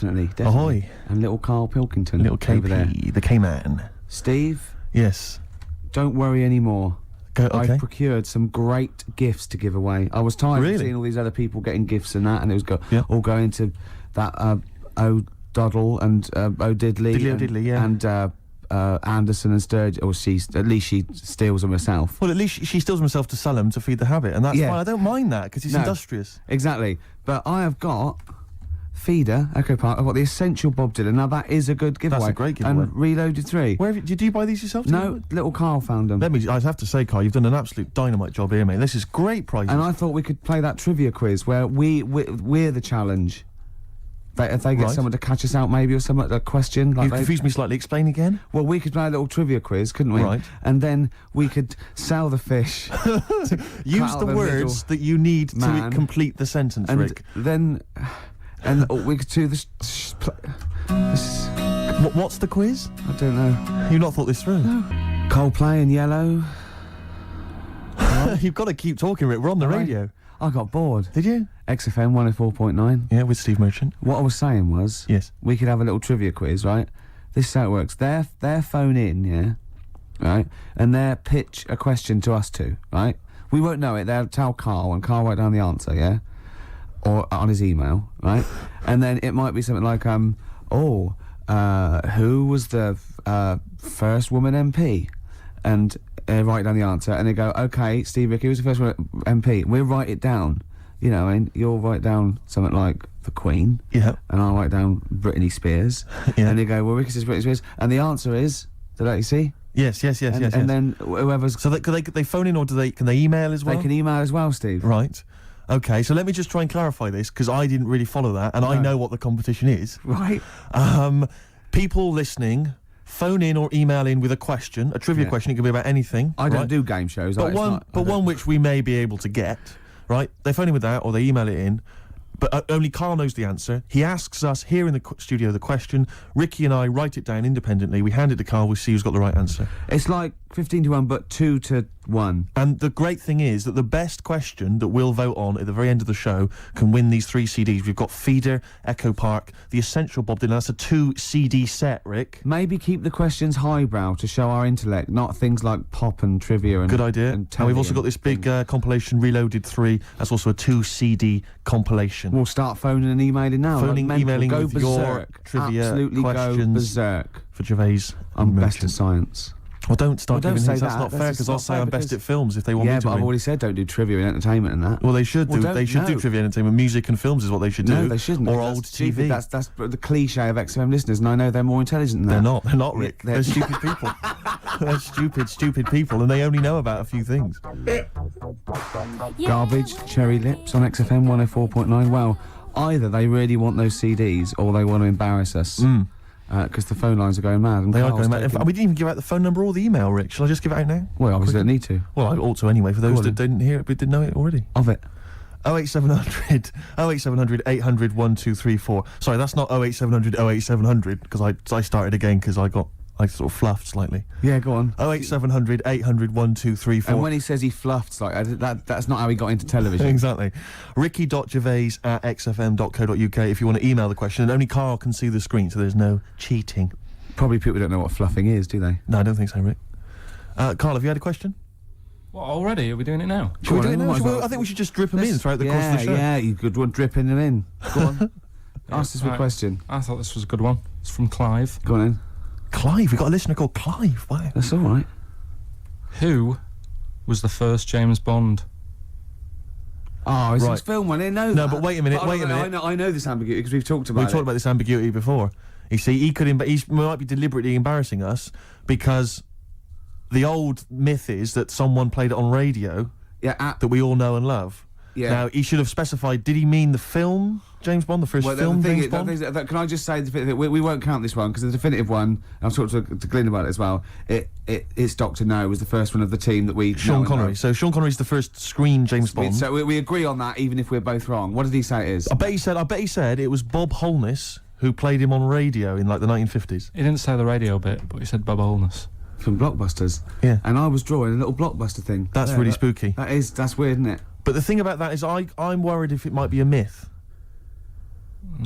Definitely. Ahoy. And little Karl Pilkington. Little over there. KP, the K-Man. Steve, Yes. don't worry anymore. Okay. I've procured some great gifts to give away. I was tired of seeing all these other people getting gifts and that, and it was all going to that O'Doddle and O'Diddley. And Anderson and Sturgis, or at least she steals them herself. Well, at least she steals them herself to sell them to feed the habit, and that's fine. I don't mind that, because it's industrious. Exactly. But I have got Feeder, Echo Park, I've got the Essential Bob Dylan. Now that is a good giveaway. That's a great giveaway. And Reloaded 3. Did you buy these yourself? No, little Carl found them. I have to say, Carl, you've done an absolute dynamite job here, mate. This is great prizes. And I thought we could play that trivia quiz where we're the challenge. If they get someone to catch us out, maybe, or something, a question. You've confused me slightly. Explain again. Well, we could play a little trivia quiz, couldn't we? Right. And then we could sell the fish. Use the words that you need to complete the sentence, and Rick. Then, we could do this. What's the quiz? I don't know. You've not thought this through? No. Coldplay in Yellow. You've got to keep talking, Rick. We're on the radio. I got bored. Did you? XFM 104.9. Yeah, with Steve Merchant. What I was saying was, yes, we could have a little trivia quiz, right? This is how it works. Their phone in, yeah, right, and they'll pitch a question to us two, right? We won't know it. They'll tell Carl, and Carl write down the answer, yeah, or on his email, right? And then it might be something like, who was the first woman MP? And write down the answer, and they go, okay, Steve Ricky, who's the first one MP? We'll write it down, you know, and you'll write down something like the Queen, yeah, and I'll write down Britney Spears, yeah. And they go, well, Ricky says Britney Spears, and the answer is, did that you see? Yes. And then whoever's... So they phone in, or can they email as well? They can email as well, Steve. Right. Okay, so let me just try and clarify this, because I didn't really follow that, and I know what the competition is. Right. People listening... phone in or email in with a question, a trivia question. It can be about anything. I don't do game shows. But one which we may be able to get, right? They phone in with that, or they email it in. But only Carl knows the answer. He asks us here in the studio the question. Ricky and I write it down independently. We hand it to Carl. We see who's got the right answer. It's like 15 to 1, but 2 to 1. And the great thing is that the best question that we'll vote on at the very end of the show can win these 3 CDs. We've got Feeder, Echo Park, the Essential Bob Dylan. That's a 2 CD set, Rick. Maybe keep the questions highbrow to show our intellect, not things like pop and trivia and... Good idea. And we've also got this big compilation, Reloaded 3. That's also a 2 CD compilation. We'll start phoning and emailing now. Emailing go with berserk. your trivia Absolutely questions. Go berserk. For Gervais. I'm best at science. Well, don't start don't giving say hints. That's not fair, because I'll say I'm best at films if they want me to. Yeah, but I've already said don't do trivia and entertainment and that. Well, they should do. They should do trivia and entertainment. Music and films is what they should do. No, they shouldn't. Or old TV. That's the cliche of XFM listeners, and I know they're more intelligent than that. They're not, Rick. They're stupid people. They're stupid people, and they only know about a few things. Garbage, Cherry Lips on XFM 104.9. Well, either they really want those CDs, or they want to embarrass us. Because the phone lines are going mad. And they are going mad. We didn't even give out the phone number or the email, Rick. Shall I just give it out now? Well, obviously don't need to. Well, I ought to anyway, for those that didn't hear it but didn't know it already. Of it. 08700 800 1234. Sorry, that's not 08700 08700, because I started again because I sort of fluffed slightly. Yeah, go on. 08700 800 1234. And when he says he fluffed slightly, that's not how he got into television. Exactly. ricky.gervais@xfm.co.uk if you want to email the question, and only Carl can see the screen, so there's no cheating. Probably people don't know what fluffing is, do they? No, I don't think so, Rick. Carl, have you had a question? What, already? Are we doing it now? Should we do it now? I think we should just drip them in throughout the course of the show. Yeah, you could dripping them in. Go on. Ask us a question. I thought this was a good one. It's from Clive. Go on in. Clive? We've got a listener called Clive. Wow. That's all right. Who was the first James Bond? Oh, it's his film one. I know that. No, but wait a minute. I know this ambiguity because we've talked about it. We've talked about this ambiguity before. You see, he might be deliberately embarrassing us because the old myth is that someone played it on radio that we all know and love. Yeah. Now, he should have specified, did he mean the film James Bond, the first film James Bond? Can I just say, we won't count this one, because the definitive one, and I've talked to Glyn about it as well, it's Dr. No was the first one of the team that we Sean Connery. So Sean Connery's the first screen James Bond. So we agree on that, even if we're both wrong. What did he say it is? I bet he said it was Bob Holness who played him on radio in, like, the 1950s. He didn't say the radio bit, but he said Bob Holness. From Blockbusters. Yeah. And I was drawing a little Blockbuster thing. That's really spooky. That's weird, isn't it? But the thing about that is I'm worried if it might be a myth.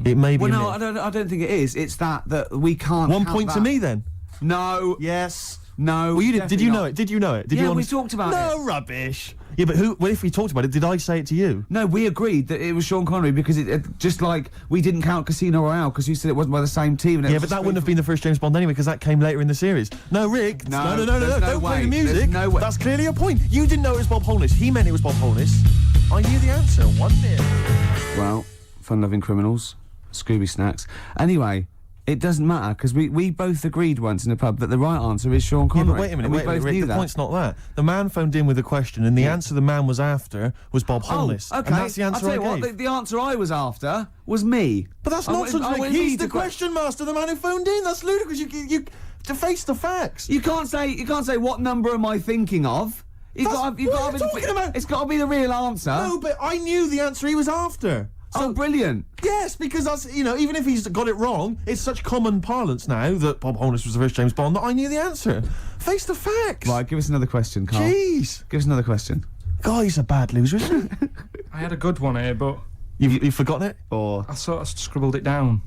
It may be. Well, a no, myth. I don't think it is. It's that we can't. 1 count point to that. me then. No. Yes. No. Well, you did. Did you know definitely it? Did you know it? Did Yeah, you we talked about no, it. rubbish. Yeah, but who? Well, if we talked about it, did I say it to you? No, we agreed that it was Sean Connery because it just like we didn't count Casino Royale because you said it wasn't by the same team. And Yeah, but that wouldn't have been the first James Bond anyway, because that came later in the series. No, Rick. No, no. there's no Don't play way. the music. There's no way. That's clearly a point. You didn't know it was Bob Holness. He meant it was Bob Holness. I knew the answer. 1-0. Well, fun-loving criminals, Scooby snacks. Anyway, it doesn't matter because we both agreed once in a pub that the right answer is Sean Yeah, Connery. but wait a minute. And we Wait a minute, both Rick. knew The that. point's not that. The man phoned in with a question, and the answer the man was after was Bob Holness. Oh, okay. And that's the answer I'll tell you I what, gave. the answer I was after was me. But that's I wanted- nonsense, I Rick. wanted He's me the to que- question master, the man who phoned in. That's ludicrous. You to face the facts. You can't say what number am I thinking of. You've That's- got, you've what got are you talking about? It's got to be the real answer. No, but I knew the answer he was after. Oh, brilliant. Yes, because that's, even if he's got it wrong, it's such common parlance now that Bob Holness was the first James Bond that I knew the answer. Face the facts. Right, give us another question, Carl. Jeez. Give us another question. God, he's a bad loser, isn't he? I had a good one here, but You've forgotten it? Or I sort of scribbled it down.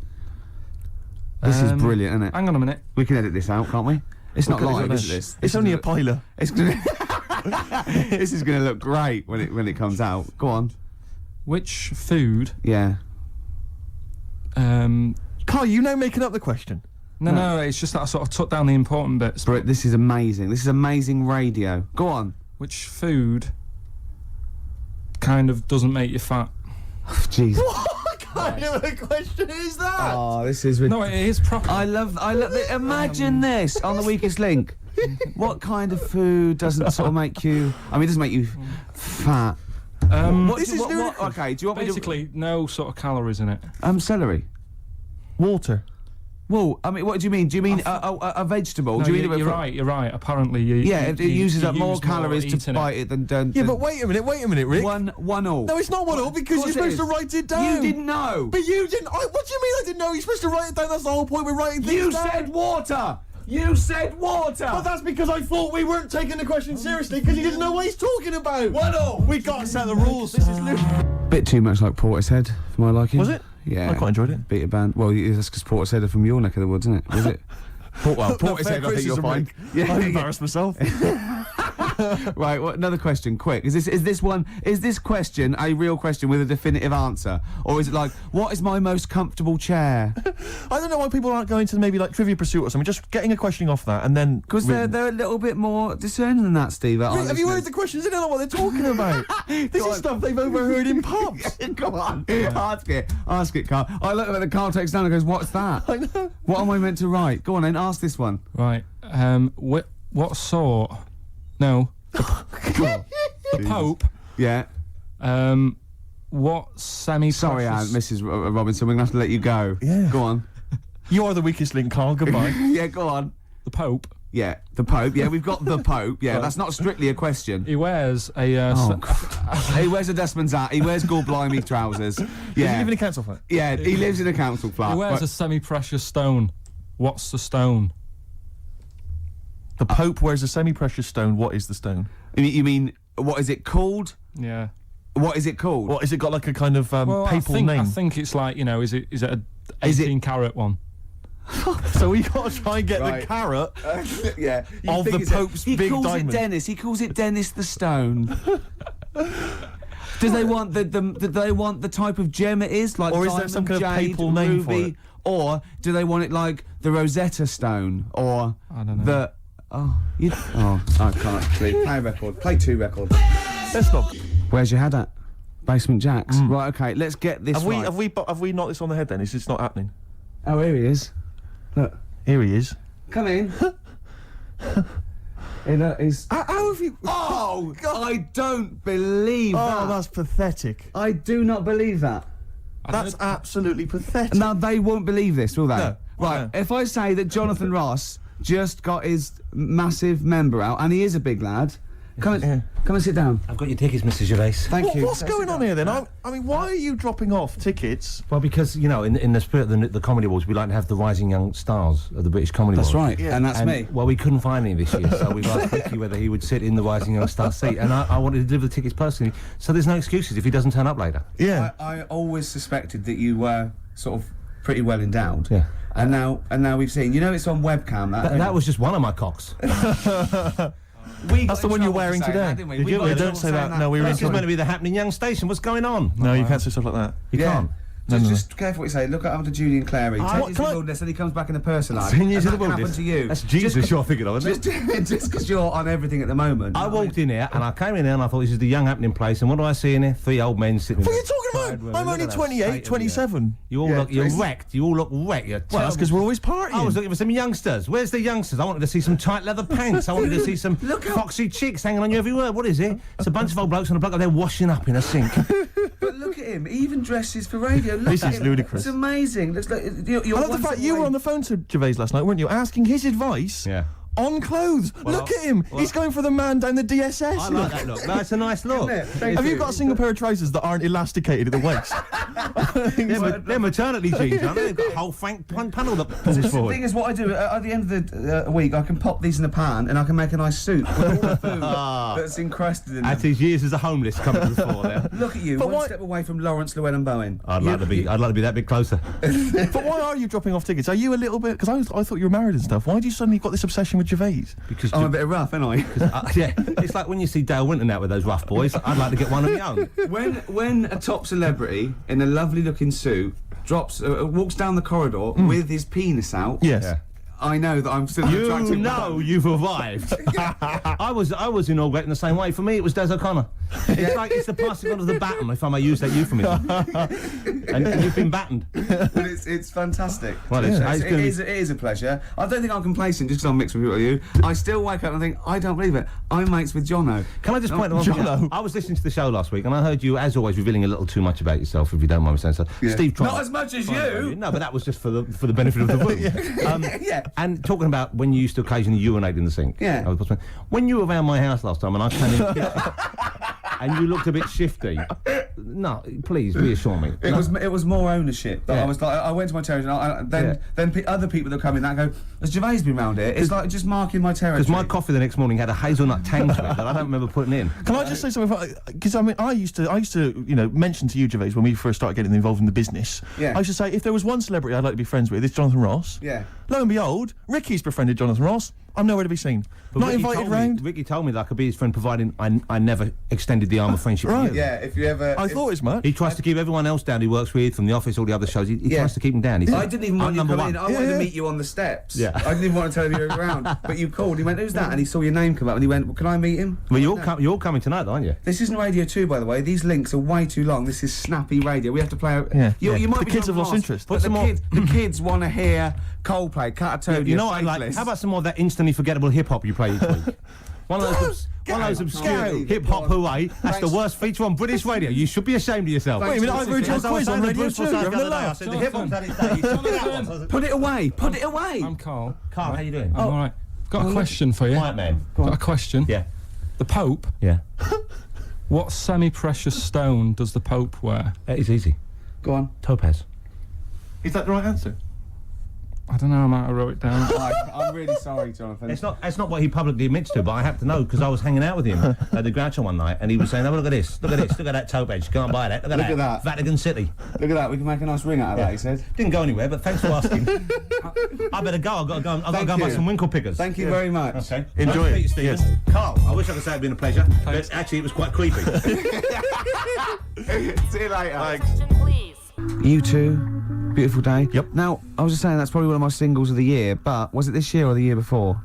this is brilliant, isn't it? Hang on a minute. We can edit this out, can't we? It's not Look at live, it, is it? This It's only a piler. It's gonna. This is gonna look great when it comes out. Go on. Which food? Yeah. Carl, you know making up the question. No, it's just that I sort of took down the important bits. But this is amazing. This is amazing radio. Go on. Which food kind of doesn't make you fat? Jeez. What kind of a question is that? Oh, this is. No, it is proper. I love. Imagine this on the weakest link. What kind of food doesn't sort of make you? I mean, it doesn't make you fat. This is ludicrous. Okay. Do you want Basically, no sort of calories in it. me to? Celery. Water. Well, I mean, what do you mean? Do you mean a vegetable? No, do you mean you're right. You're right. Apparently, it uses up more use calories to eating bite it than. Yeah, but wait a minute, Rick. One all. No, it's not one all because course you're it supposed to is. write it down. You didn't know. But you didn't. What do you mean I didn't know? You're supposed to write it down. That's the whole point. We're writing things You down. said water. You said water. But that's because I thought we weren't taking the question seriously because you didn't know what he's talking about. One all. We got to set the rules. This is ludicrous. Bit too much like Portishead for my liking. Was it? Yeah. I quite enjoyed it. Beat a band. Well, that's because Portishead are from your neck of the woods, isn't it? Was it? Portishead, I think you'll find. Yeah, I embarrassed myself. Right, well, another question, quick. Is this question a real question with a definitive answer? Or is it like, what is my most comfortable chair? I don't know why people aren't going to maybe like Trivia Pursuit or something, just getting a question off that and then... Because they're a little bit more discerning than that, Steve. Have you heard the questions? They don't know what they're talking about. This is stuff they've overheard in pubs. Go on, ask it, Carl. I look at the Carl takes down and goes, what's that? I know. What am I meant to write? Go on then, ask this one. Right. What sort? No. The Pope. Yeah. What semi? Sorry, Mrs. Robinson, we're going to have to let you go. Yeah. Go on. You are the weakest link, Carl. Goodbye. Yeah, go on. The Pope. Yeah, the Pope. Yeah, we've got the Pope. Yeah, that's not strictly a question. He wears a. He wears a dustman's hat. He wears gold-blimey trousers. Does Yeah. he live in a council flat? Yeah, he lives in a council flat. He wears a semi-precious stone. What's the stone? The Pope wears a semi-precious stone. What is the stone? You mean, what is it called? Yeah. What is it called? What, has it got like a kind of papal name? I think it's like, is it a Is it- 18-carat one? So we got to try and get Right. the carrot Yeah. of the Pope's He big calls diamond. it Dennis. He calls it Dennis the Stone. Do they want the type of gem it is, like Or is there diamond, some kind of jade, papal name ruby, for it? or do they want it like the Rosetta Stone, or I don't know. I can't actually play a record. Play two records. Let's not. Where's your head at? Basement Jacks. Right. Okay. Let's get this. Have right. we knocked this on the head then? It's just not happening. Oh, here he is. Look. Here he is. Come in. He's. How have you? Oh, I don't believe that. Oh, that's pathetic. I do not believe that. That's absolutely pathetic. Now, they won't believe this, will they? No. Right, No. if I say that Jonathan Ross just got his massive member out, and he is a big lad, Come and sit down. I've got your tickets, Mr. Gervais. Thank you. What's going on here then? I mean, why are you dropping off tickets? Well, because, you know, in the spirit of the Comedy Awards, we like to have the rising young stars of the British Comedy Awards. That's right, and that's me. Well, we couldn't find any this year, so we've asked Ricky whether he would sit in the rising young star seat, and I wanted to deliver the tickets personally, so there's no excuses if he doesn't turn up later. Yeah. I always suspected that you were sort of pretty well endowed. Yeah. And now we've seen. You know, it's on webcam. That was just one of my cocks. That's the one you're wearing today. Did we? Did you? Yeah, don't say that. No, we were in This is meant to be the happening young station. What's going on? No, you can't say stuff like that. You can't. Just careful what you say. Look after Julian Clary. 10 years in the wilderness, and he comes back in a person life. 10 years in the That can happen wilderness. to you. That's Jesus you're thinking of, isn't it? Just because you're on everything at the moment. I walked in here and I came in here and I thought this is the young happening place, and what do I see in here? 3 old men sitting. What are you talking about? I'm only 28, 27. You all look, you're wrecked. You all look wrecked. You're Well, that's because we're always partying. I was looking for some youngsters. Where's the youngsters? I wanted to see some tight leather pants. I wanted to see some foxy chicks hanging on you every word. What is it? It's a bunch of old blokes on a block up there washing up in a sink. But look at him. He even dresses for radio. Look This at is him. ludicrous. It's amazing. Looks like you're I love the fact you were on the phone to Gervais last night, weren't you? Asking his advice Yeah. on clothes. Look at him. He's going for the man down the DSS. I like that look. That's a nice look. Have you got a single pair of trousers that aren't elasticated at the waist? They're maternity jeans, aren't they? They've got a whole frank panel that pulls The forward. thing is, what I do at the end of the week, I can pop these in a pan and I can make a nice soup with all the food that's encrusted in At them. his years as a homeless coming to the fore there. Look at you, But one why- step away from Lawrence Llewellyn Bowen. I'd like to be that bit closer. But why are you dropping off tickets? Are you a little bit... Because I thought you were married and stuff. Why do you suddenly got this obsession with Gervais? Because I'm a bit rough, ain't I? yeah, it's like when you see Dale Winton out with those rough boys. I'd like to get one of my own. When a top celebrity in a lovely looking suit walks down the corridor with his penis out, Yes. Yeah. I know that I'm still an You attractive know man. you've arrived. I was inaugurated the same way. For me, it was Des O'Connor. It's like it's the passing on of the baton, if I may use that euphemism. and you've been battened. But it's fantastic. Well, It is a pleasure. I don't think I'm complacent just because I'm mixed with people like you. I still wake up and think, I don't believe it. I'm mates with Jono. Can I just point out one thing? Jono. I was listening to the show last week, and I heard you, as always, revealing a little too much about yourself, if you don't mind me saying so. Yeah. Steve tried. Not as much as you. No, but that was just for the benefit of the room. Yeah. And talking about when you used to occasionally urinate in the sink. Yeah. When you were around my house last time and I came in the kitchen and you looked a bit shifty. No, please reassure me. It was more ownership. That Yeah. I was like, I went to my territory, and then other people that come in that go, has Gervais been round here? It's like just marking my territory. Because my coffee the next morning had a hazelnut tang to it that I don't remember putting in. Can I just say something? Because I mean, I used to, you know, mention to you, Gervais, when we first started getting involved in the business. Yeah. I used to say, if there was one celebrity I'd like to be friends with, it's Jonathan Ross. Yeah. Lo and behold, Ricky's befriended Jonathan Ross. I'm nowhere to be seen. But Not Ricky invited told me- round. Ricky told me that I could be his friend, providing I never extended the arm of friendship Right. to you. Yeah, if you ever... I thought as much. He tries to keep everyone else down he works with, from the office, all the other shows. He tries to keep them down. He said, I didn't even want you I'm to number come in. one. I wanted Yeah. to meet you on the steps. Yeah. I didn't even want to tell him you were around. But you called. He went, who's that? And he saw your name come up and he went, well, can I meet him? Well, you're all coming tonight, aren't you? This isn't Radio 2, by the way. These links are way too long. This is snappy radio. We have to play out... Yeah. You might The be kids have John lost Ross, interest. But the kids want to hear Coldplay, Catatonia, You know what I like? How about some more of that instantly forgettable hip-hop you play each week? One of those obscure Go. hip-hop hooray. That's the worst feature on British radio. You should be ashamed of yourself. Wait a minute, I've heard your quiz on Radio 2. You're having a laugh. The hip-hop's had its day. You told me that one. Put it away. Put it away. I'm Carl. Carl, how you doing? I'm all right. Got a question for you. Quiet man. Got a question. Yeah. The Pope. Yeah. What semi-precious stone does the Pope wear? It's easy. Go on. Topaz. Is that the right answer? I don't know. I might have wrote it down. I'm really sorry, Jonathan. It's not what he publicly admits to, but I have to know because I was hanging out with him at the Groucho one night, and he was saying, "Oh, look at this, look at this, look at that topaz. Go and buy that. Look at that. Vatican City." Look at that. We can make a nice ring out of that, he said. Didn't go anywhere, but thanks for asking. I better go. I've got to go. I've got to go and buy you. some winkle pickers. Thank you very much. Okay. Enjoy Nice to it. meet you, Stephen. Yes. Carl, I wish I could say it'd been a pleasure, but actually it was quite creepy. See you later. Question, please. You too. Beautiful day. Yep. Now, I was just saying that's probably one of my singles of the year, but was it this year or the year before?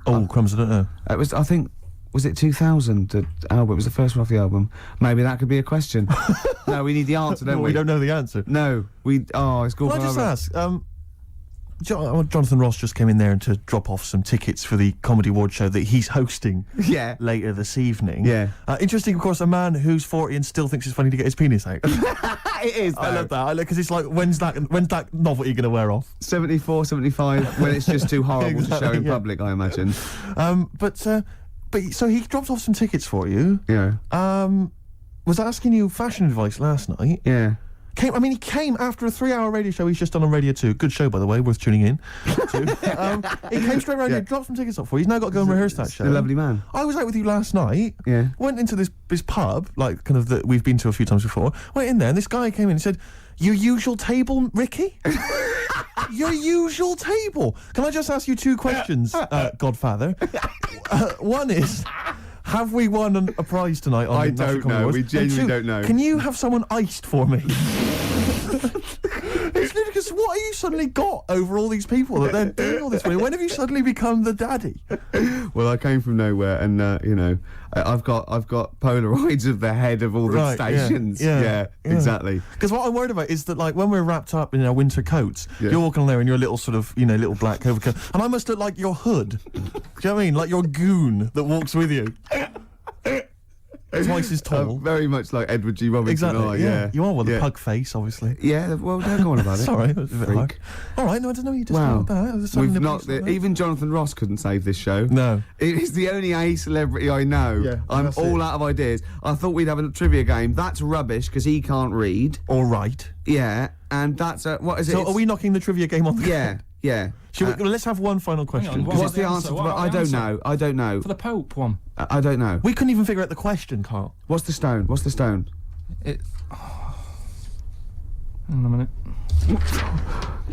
Oh, crumbs, I don't know. It was, I think, was it 2000, the album? It was the first one off the album. Maybe that could be a question. No, we need the answer, don't No, we? we don't know the answer. No, it's called... Can I just ask, Jonathan Ross just came in there to drop off some tickets for the Comedy Award show that he's hosting Yeah. later this evening. Yeah. Interesting, of course, a man who's 40 and still thinks it's funny to get his penis out. It is, I love that. Because it's like, when's that novelty going to wear off? 74, 75, when it's just too horrible to show Exactly, in yeah. public, I imagine. But so he dropped off some tickets for you. Yeah. Was asking you fashion advice last night. Yeah. He came after a 3-hour radio show he's just done on Radio 2. Good show, by the way, worth tuning in to. He came straight around here, dropped some tickets off for you. He's now got to go and rehearse that show. A lovely man. I was out with you last night. Yeah. Went into this pub, like kind of that we've been to a few times before. Went in there, and this guy came in and said, "Your usual table, Ricky? Your usual table." Can I just ask you 2 questions, Godfather? One is, have we won a prize tonight? On I National don't Comedy know. Awards? We genuinely And 2, don't know. Can you have someone iced for me? It's ludicrous. What have you suddenly got over all these people that they're doing all this for? When have you suddenly become the daddy? Well, I came from nowhere, and I've got Polaroids of the head of all the Right, stations. yeah. Exactly. Because what I'm worried about is that, like, when we're wrapped up in our winter coats, you're walking on there in your little sort of, little black overcoat, and I must look like your hood. Do you know what I mean? Like your goon that walks with you. Twice as tall. Very much like Edward G. Robinson. Exactly. Yeah. You are with a pug face, obviously. Yeah. Well, don't go on about it. Sorry, that was a bit Freak. hard. All right, no, I don't know. You just Wow. like that. There's We've something not. about Even Jonathan Ross couldn't save this show. No. It is the only A celebrity I know. Yeah, I'm that's all it. out of ideas. I thought we'd have a trivia game. That's rubbish because he can't read. All right. Yeah, and that's what is it? So are we knocking the trivia game on the Yeah, yeah. Let's have one final question. what What's about the answer? What about I the don't answer? know. I don't know. For the Pope one. I don't know. We couldn't even figure out the question, Carl. What's the stone? What's the stone? Hang on a minute.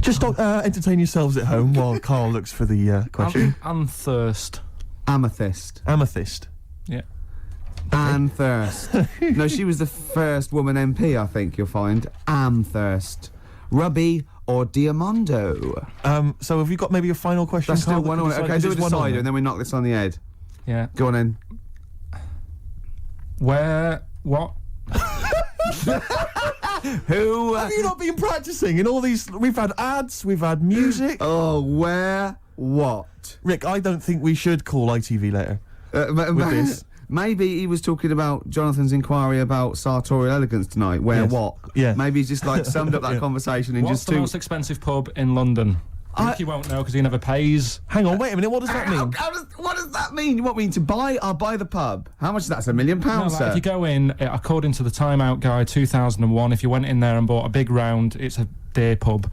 Just entertain yourselves at home while Carl looks for the question. Anthurst. Amethyst. Amethyst. Yeah. Amthurst. No, she was the first woman MP, I think you'll find. Amthurst. Ruby or Diamondo? So have you got maybe a final question? That's still Carl, one that on can it. decide- Okay, is do a this one on decider there? and then we knock this on the head. Yeah. Go on then. What? Who? Have you not been practicing in all these? We've had ads, we've had music. Oh, where? What? Rick, I don't think we should call ITV later. With this. Maybe he was talking about Jonathan's inquiry about sartorial elegance tonight. Where Yes. what? Yeah. Maybe he's just like summed up that conversation in What's just the two. most expensive pub in London? Ricky won't know because he never pays. Hang on, wait a minute. What does that mean? What does that mean? You want me to buy? I'll buy the pub. How much is that? It's £1 million, No, like, sir. if you go in, according to the Time Out Guide 2001, if you went in there and bought a big round, it's a day pub.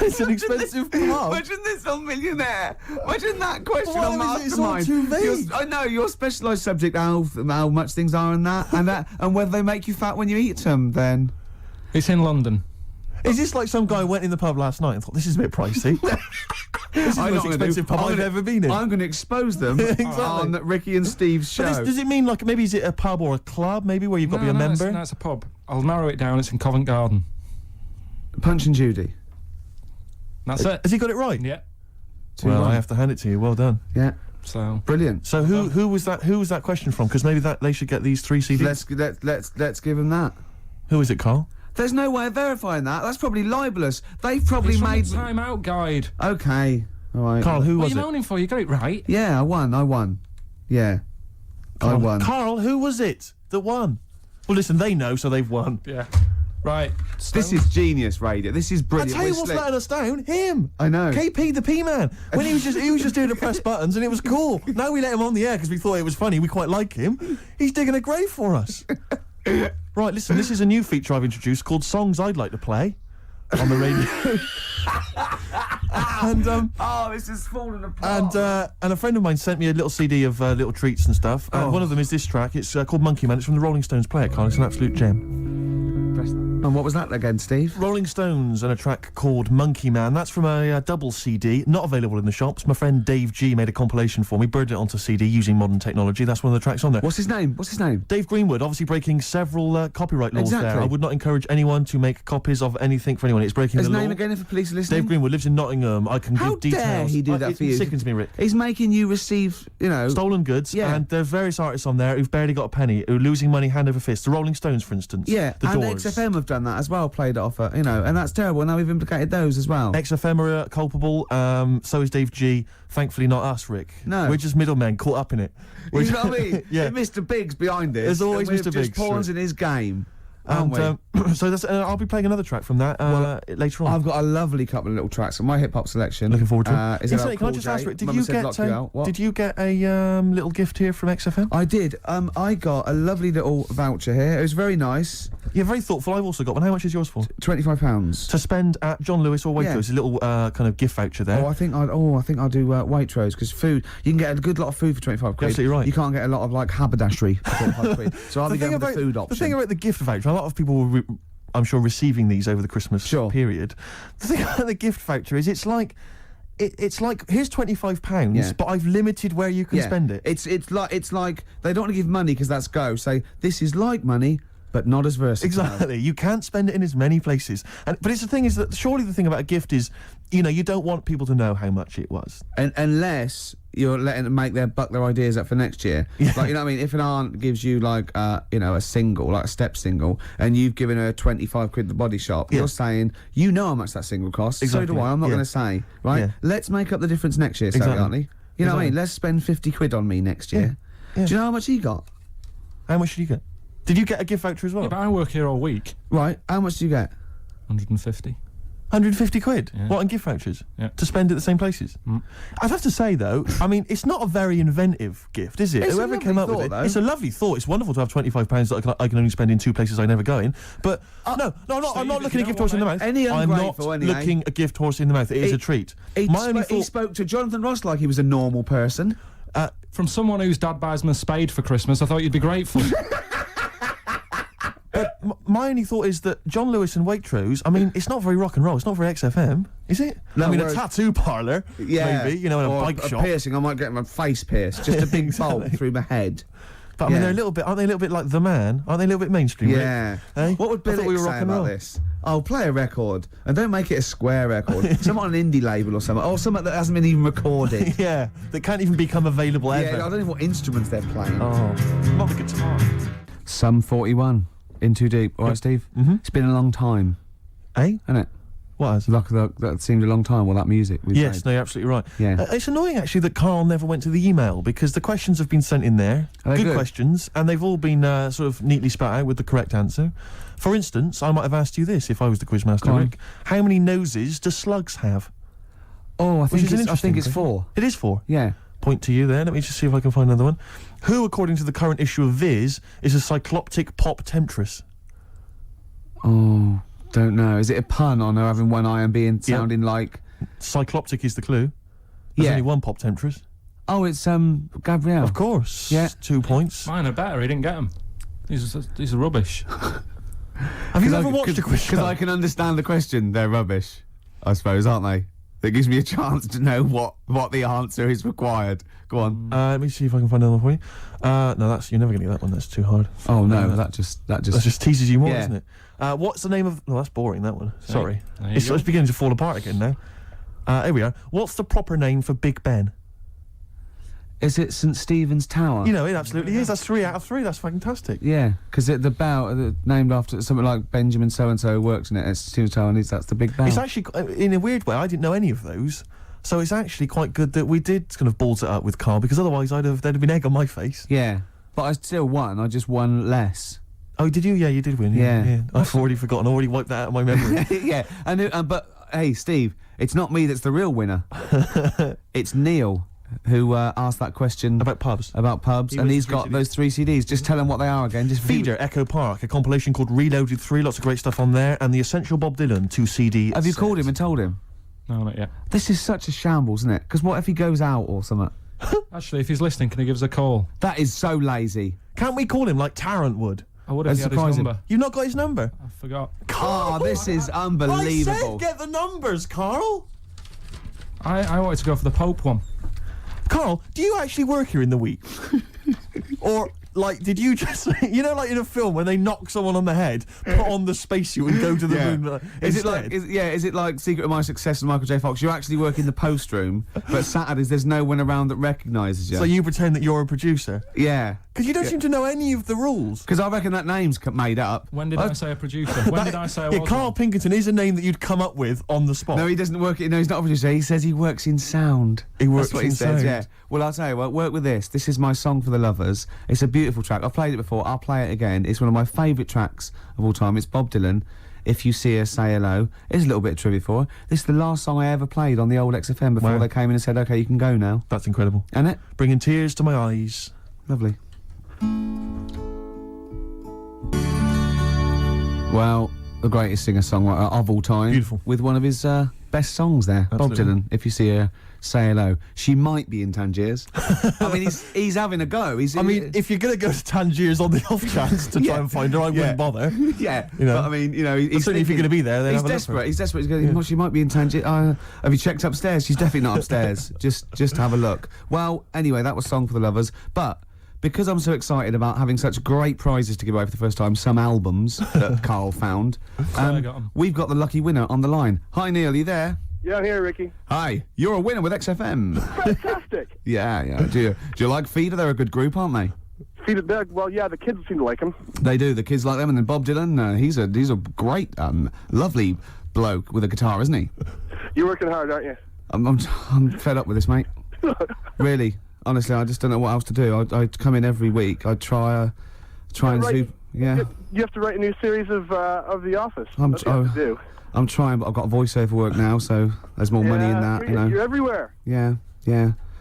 It's an expensive pub. Imagine this on Millionaire. Imagine that question Why on is it all Mastermind. too vague? I know your specialised subject, how much things are and that, and whether they make you fat when you eat them. Then It's in London. Is this like some guy went in the pub last night and thought, this is a bit pricey? This is the most expensive pub I've ever been in. I'm going to expose them Exactly. on Ricky and Steve's show. But does it mean, like, maybe is it a pub or a club, maybe, where you've got to be a member? It's a pub. I'll narrow it down. It's in Covent Garden. Punch and Judy. That's it. Has he got it right? Yeah. Well, I have to hand it to you. Well done. Yeah, So brilliant. So who was that? Who was that question from? Because maybe that they should get these 3 CDs. Let's give them that. Who is it, Carl? There's no way of verifying that. That's probably libelous. They've probably it's from made. the Time Out Guide. Okay. All right. Carl, who What are was you it? moaning for? You got it right. Yeah, I won. Yeah. I won. Carl, who was it that won? Well, listen, they know, so they've won. Yeah. Right. This is genius radio. This is I brilliant. tell you We're what's slick. letting us down? Him. I know. KP the P-Man. When he was just doing the press buttons and it was cool. Now we let him on the air because we thought it was funny. We quite like him. He's digging a grave for us. Right, listen, this is a new feature I've introduced called Songs I'd Like to Play on the radio. And this is falling apart. and a friend of mine sent me a little CD of little treats and stuff. And one of them is this track. It's called Monkey Man. It's from the Rolling Stones. Play it, Carl. It's an absolute gem. And what was that again, Steve? Rolling Stones and a track called Monkey Man. That's from a double CD, not available in the shops. My friend Dave G made a compilation for me, burned it onto CD using modern technology. That's one of the tracks on there. What's his name? Dave Greenwood, obviously breaking several copyright laws Exactly. there. I would not encourage anyone to make copies of anything for anyone. It's breaking His the name law. again, if the police are listening. Dave Greenwood lives in Nottingham. I can How give details. dare he do that for you? It sickens me, Rick. He's making you receive, Stolen goods, Yeah. and there's various artists on there who've barely got a penny, who are losing money hand over fist. The Rolling Stones, for instance. Yeah, The and Doors. XFM have done that as well, played it off, and that's terrible. Now we've implicated those as well. XFM are culpable, so is Dave G. Thankfully not us, Rick. No. We're just middlemen caught up in it. You know what I mean? Yeah. Mr. Big's behind this. There's always and we're Mr. just Biggs, pawns sure. in his game. Aren't And so that's, I'll be playing another track from that later on. I've got a lovely couple of little tracks on my hip hop selection. Looking forward to it. Is Incidentally, can I just ask, did you get a little gift here from XFM? I did. I got a lovely little voucher here. It was very nice. You're very thoughtful. I've also got one. How much is yours for? £25 to spend at John Lewis or Waitrose. A little kind of gift voucher there. I think I'll do Waitrose, because food, you can get a good lot of food for 25 quid. Absolutely right. You can't get a lot of like haberdashery for 25 quid. So I'll be going with the food option. The thing about the gift voucher, a lot of people will I'm sure receiving these over the Christmas period. The thing about the gift voucher is it's like here's £25, but I've limited where you can spend it. It's like they don't want to give money because that's go. Say this is like money, but not as versatile. Exactly. You can't spend it in as many places. But it's the thing is that surely the thing about a gift is, you don't want people to know how much it was. And unless you're letting them buck their ideas up for next year. Like, you know what I mean? If an aunt gives you like, a single, like a step single, and you've given her 25 quid at the body shop, you're saying, you know how much that single costs. Exactly. So do I. I'm not going to say, right? Yeah. Let's make up the difference next year, Sally, aren't we? You know what I mean? Let's spend 50 quid on me next year. Yeah. Do you know how much he got? How much did you get? Did you get a gift voucher as well? Yeah, but I work here all week. Right. How much do you get? 150. 150 quid? Yeah. What, on gift vouchers? Yeah. To spend at the same places? I'd have to say, though, I mean, it's not a very inventive gift, is it? It's Whoever came up with it, though. It's a lovely thought. It's wonderful to have £25 that I can only spend in 2 places I never go in. But, no, I'm not looking a gift horse in the mouth. I'm not looking a gift horse in the mouth. It is a treat. He spoke to Jonathan Ross like he was a normal person. From someone whose dad buys him a spade for Christmas, I thought you'd be grateful. My only thought is that John Lewis and Waitrose, I mean, it's not very rock and roll. It's not very XFM, is it? No, I mean, a tattoo parlour, maybe, in a bike shop. A piercing, I might get my face pierced. Just a big bolt through my head. But I mean, they're a little bit, aren't they a little bit like The Man? Aren't they a little bit mainstream? Yeah. Eh? What would Billy say about this? Oh, play a record, and don't make it a square record. Something on an indie label or something. Or something that hasn't been even recorded. Yeah, that can't even become available ever. Yeah, I don't know what instruments they're playing. Oh, not the guitar. Sum 41. In Too Deep. All right, Steve? Mm-hmm. It's been a long time. Eh? Isn't it? What has? That seemed a long time, all that music we Yes, played. no, you're absolutely right. Yeah. It's annoying, actually, that Karl never went to the email, because the questions have been sent in there. Good questions, and they've all been sort of neatly spat out with the correct answer. For instance, I might have asked you this if I was the quizmaster, Rick. How many noses do slugs have? Oh, I think it's 4. It is 4? Yeah. Point to you there. Let me just see if I can find another one. Who, according to the current issue of Viz, is a cycloptic pop temptress? Oh, don't know. Is it a pun on her having one eye and sounding like... Cycloptic is the clue. There's only one pop temptress. Oh, it's Gabrielle. Of course. Yeah. 2 points. Mine are better. He didn't get them. These are rubbish. Have you ever watched a quiz show? Because I can understand the question. They're rubbish, I suppose, aren't they? That gives me a chance to know what the answer is required. Go on. Let me see if I can find another one for you. No, you're never going to get that one. That's too hard. Oh no, that just teases you more, doesn't it? What's the name of? No, that's boring. That one. Sorry, it's beginning to fall apart again now. Here we are. What's the proper name for Big Ben? Is it St Stephen's Tower? You know, it absolutely is. That's 3 out of 3. That's fantastic. Yeah, because the bell named after something like Benjamin so and so works in it. It's Stephen's Tower, and that's the big bell. It's actually, in a weird way, I didn't know any of those. So it's actually quite good that we did kind of balls it up with Karl, because otherwise there'd have been egg on my face. Yeah, but I still won. I just won less. Oh, did you? Yeah, you did win. Yeah. I've already forgotten. I already wiped that out of my memory. Yeah, but hey, Steve, it's not me that's the real winner. It's Neil who asked that question about pubs. And he's got those 3 CDs. Just tell him what they are again. Just Feeder, Echo Park, a compilation called Reloaded 3. Lots of great stuff on there, and the Essential Bob Dylan 2 CD. Have you called him and told him? No, not yet. This is such a shambles, isn't it? Because what if he goes out or something? Actually, if he's listening, can he give us a call? That is so lazy. Can't we call him like Tarrant would? I would have had his number. You've not got his number? I forgot. Oh, this is unbelievable. I said get the numbers, Karl. I wanted to go for the Pope one. Karl, do you actually work here in the week? Or, like, did you just, like in a film when they knock someone on the head, put on the spacesuit and go to the moon? Is it like Secret of My Success with Michael J. Fox? You actually work in the post room, but Saturdays there's no one around that recognises you. So you pretend that you're a producer? Yeah. Because you don't seem to know any of the rules. Because I reckon that name's made up. When did I say a producer? When did I say I was? Karl Pilkington is a name that you'd come up with on the spot. No, he doesn't work. No, he's not a producer. He says he works in sound. He works That's what in he says. sound. Yeah. Well, I'll tell you what. Work with this. This is my song for the lovers. It's a beautiful beautiful track. I've played it before. I'll play it again. It's one of my favourite tracks of all time. It's Bob Dylan. If You See Her, Say Hello. Here's a little bit of trivia for her. This is the last song I ever played on the old XFM before they came in and said, OK, you can go now. That's incredible. Isn't it? Bringing tears to my eyes. Lovely. Well, the greatest singer-songwriter of all time. Beautiful. With one of his best songs there. Absolutely. Bob Dylan, If You See Her, Say Hello. She might be in Tangiers. I mean, he's having a go. If you're going to go to Tangiers on the off chance to try and find her, I wouldn't bother. Yeah, you know. But I mean, you know, he's certainly if you're going to be there, then he's have a look for desperate. her. He's desperate. He's going, well, she might be in Tangiers. Have you checked upstairs? She's definitely not upstairs. Just have a look. Well, anyway, that was Song for the Lovers. But because I'm so excited about having such great prizes to give away for the first time, some albums that Karl found, we've got the lucky winner on the line. Hi, Neil, are you there? Yeah, I'm here, Ricky. Hi, you're a winner with XFM. Fantastic. Yeah. Do you like Feeder? They're a good group, aren't they? Feeder, well, yeah, the kids seem to like him. They do. The kids like them, and then Bob Dylan. He's a great, lovely bloke with a guitar, isn't he? You're working hard, aren't you? I'm fed up with this, mate. Really, honestly, I just don't know what else to do. I come in every week. I try and do. Yeah. You have to write a new series of The Office. I'm That's what you have to do. I'm trying, but I've got voiceover work now, so there's more money in that. You know. You're everywhere. Yeah.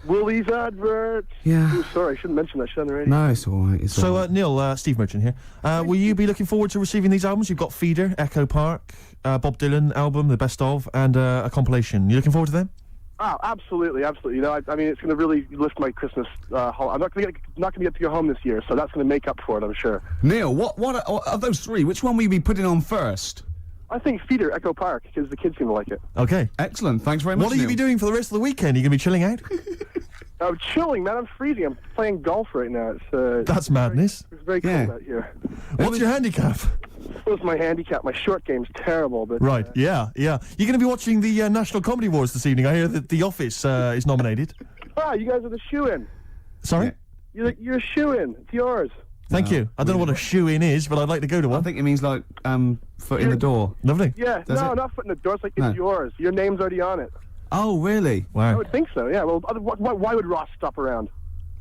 Woolies adverts. Yeah. Ooh, sorry, I shouldn't mention that shit on the radio. No, it's all right. So, Neil, Steve Merchant here. Will you be looking forward to receiving these albums? You've got Feeder, Echo Park, Bob Dylan album, the best of, and a compilation. You looking forward to them? Oh, absolutely. You know, I mean, it's going to really lift my Christmas haul. I'm not going to get to go home this year, so that's going to make up for it, I'm sure. Neil, what of those three? Which one will you be putting on first? I think Feeder, Echo Park, because the kids seem to like it. Okay. Excellent. Thanks very much. What will you be doing for the rest of the weekend? Are you going to be chilling out? I'm chilling, man. I'm freezing. I'm playing golf right now. That's madness. It's very cold out here. What's your handicap? What's my handicap? My short game's terrible, but... Right, yeah. You're going to be watching the National Comedy Awards this evening. I hear that The Office is nominated. Ah, you guys are the shoe-in. Sorry? You're a shoe-in. It's yours. Thank you. I don't know what a shoe-in is, but I'd like to go to one. I think it means like foot in the door. Lovely. Yeah, not foot in the door. It's like it's yours. Your name's already on it. Oh, really? Wow. I would think so, yeah. Well, why would Ross stop around?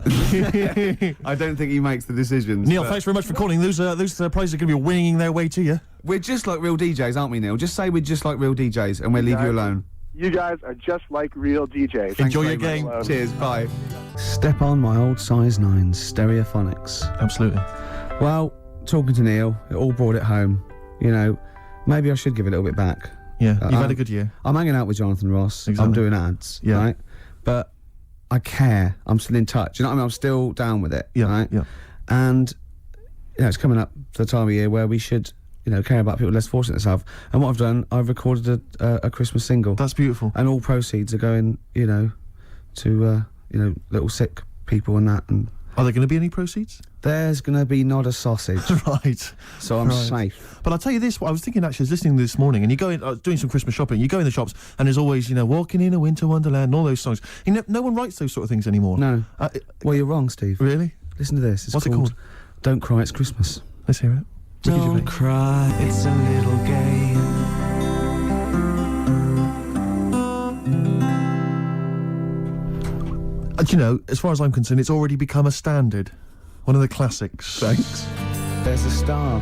I don't think he makes the decisions. Neil, thanks very much for calling. Those prizes are going to be winging their way to you. We're just like real DJs, aren't we, Neil? Just say we're just like real DJs and we'll leave you alone. You guys are just like real DJs. Enjoy your game. Cheers, bye. Step on my old size 9 Stereophonics. Absolutely. Well, talking to Neil, it all brought it home. You know, maybe I should give it a little bit back. Yeah, you've had a good year. I'm hanging out with Jonathan Ross. Exactly. I'm doing ads, right? But I care. I'm still in touch. You know what I mean? I'm still down with it, right? Yeah. And, you know, it's coming up to the time of year where we should, you know, care about people less fortunate than themselves. And what I've done, I've recorded a Christmas single. That's beautiful. And all proceeds are going, you know, to, you know, little sick people and that. And are there going to be any proceeds? There's going to be not a sausage. Right. So I'm safe. But I'll tell you this, I was thinking actually, I was listening this morning, and you go in, doing some Christmas shopping, you go in the shops, and there's always, you know, Walking in a Winter Wonderland, and all those songs. You know, no one writes those sort of things anymore. No. Well, you're wrong, Steve. Really? Listen to this. What's it called? Don't Cry, It's Christmas. Let's hear it. Don't cry, it's a little game. You know, as far as I'm concerned, it's already become a standard. One of the classics. Thanks. There's a star.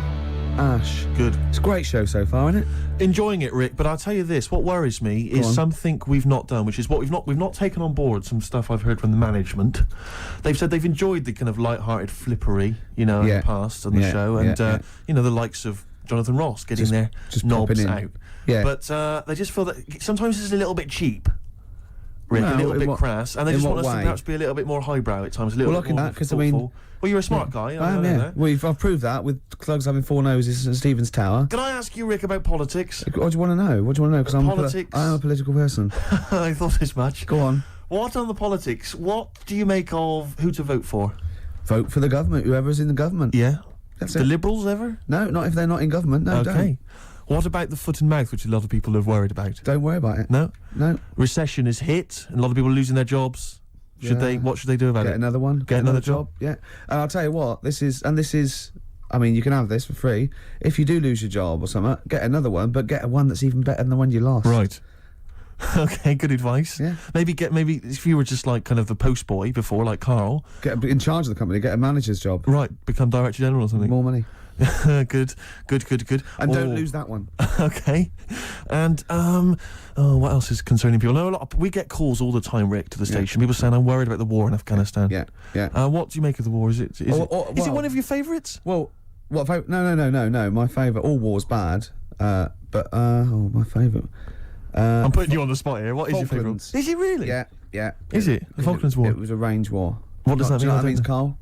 Ash. Good. It's a great show so far, isn't it? Enjoying it, Rick, but I'll tell you this, what worries me is something we've not done, which is what we've not taken on board some stuff I've heard from the management. They've said they've enjoyed the kind of light-hearted flippery, you know, in the past on the show, and you know, the likes of Jonathan Ross getting their knobs out. Yeah. But they just feel that sometimes it's a little bit cheap. Rick, a little bit crass, and they just want us to perhaps be a little bit more highbrow at times, a little bit more that, because thoughtful. Well, you're a smart guy. I am, yeah. Well, I've proved that with Clugs having 4 noses at Stephen's Tower. Can I ask you, Rick, about politics? What do you want to know? Because I'm a political person. I thought as much. Go on. What on the politics? What do you make of who to vote for? Vote for the government, whoever's in the government. Yeah. That's the it. Liberals ever? No, not if they're not in government. No, okay. Don't. What about the foot and mouth, which a lot of people are worried about? Don't worry about it. No? No. Recession is hit, and a lot of people are losing their jobs. What should they do about it? Get another one. Get another job? Yeah. And I'll tell you what, this is, I mean, you can have this for free. If you do lose your job or something, get another one, but get one that's even better than the one you lost. Right. Okay, good advice. Yeah. Maybe if you were just like kind of the post boy before, like Carl. Get in charge of the company. Get a manager's job. Right, become director general or something. More money. Good. And don't lose that one. Okay. And what else is concerning people? No, we get calls all the time, Rick, to the station. People saying I'm worried about the war in Afghanistan. Yeah. What do you make of the war? Is it one of your favourites? Well, no. My favourite. All war's bad. But my favourite. I'm putting you on the spot here. What is your favourite? Falklands. Is it really? Yeah. Is it? The Falklands War? It was a range war. What does that mean? Do you know what I that means, don't Carl?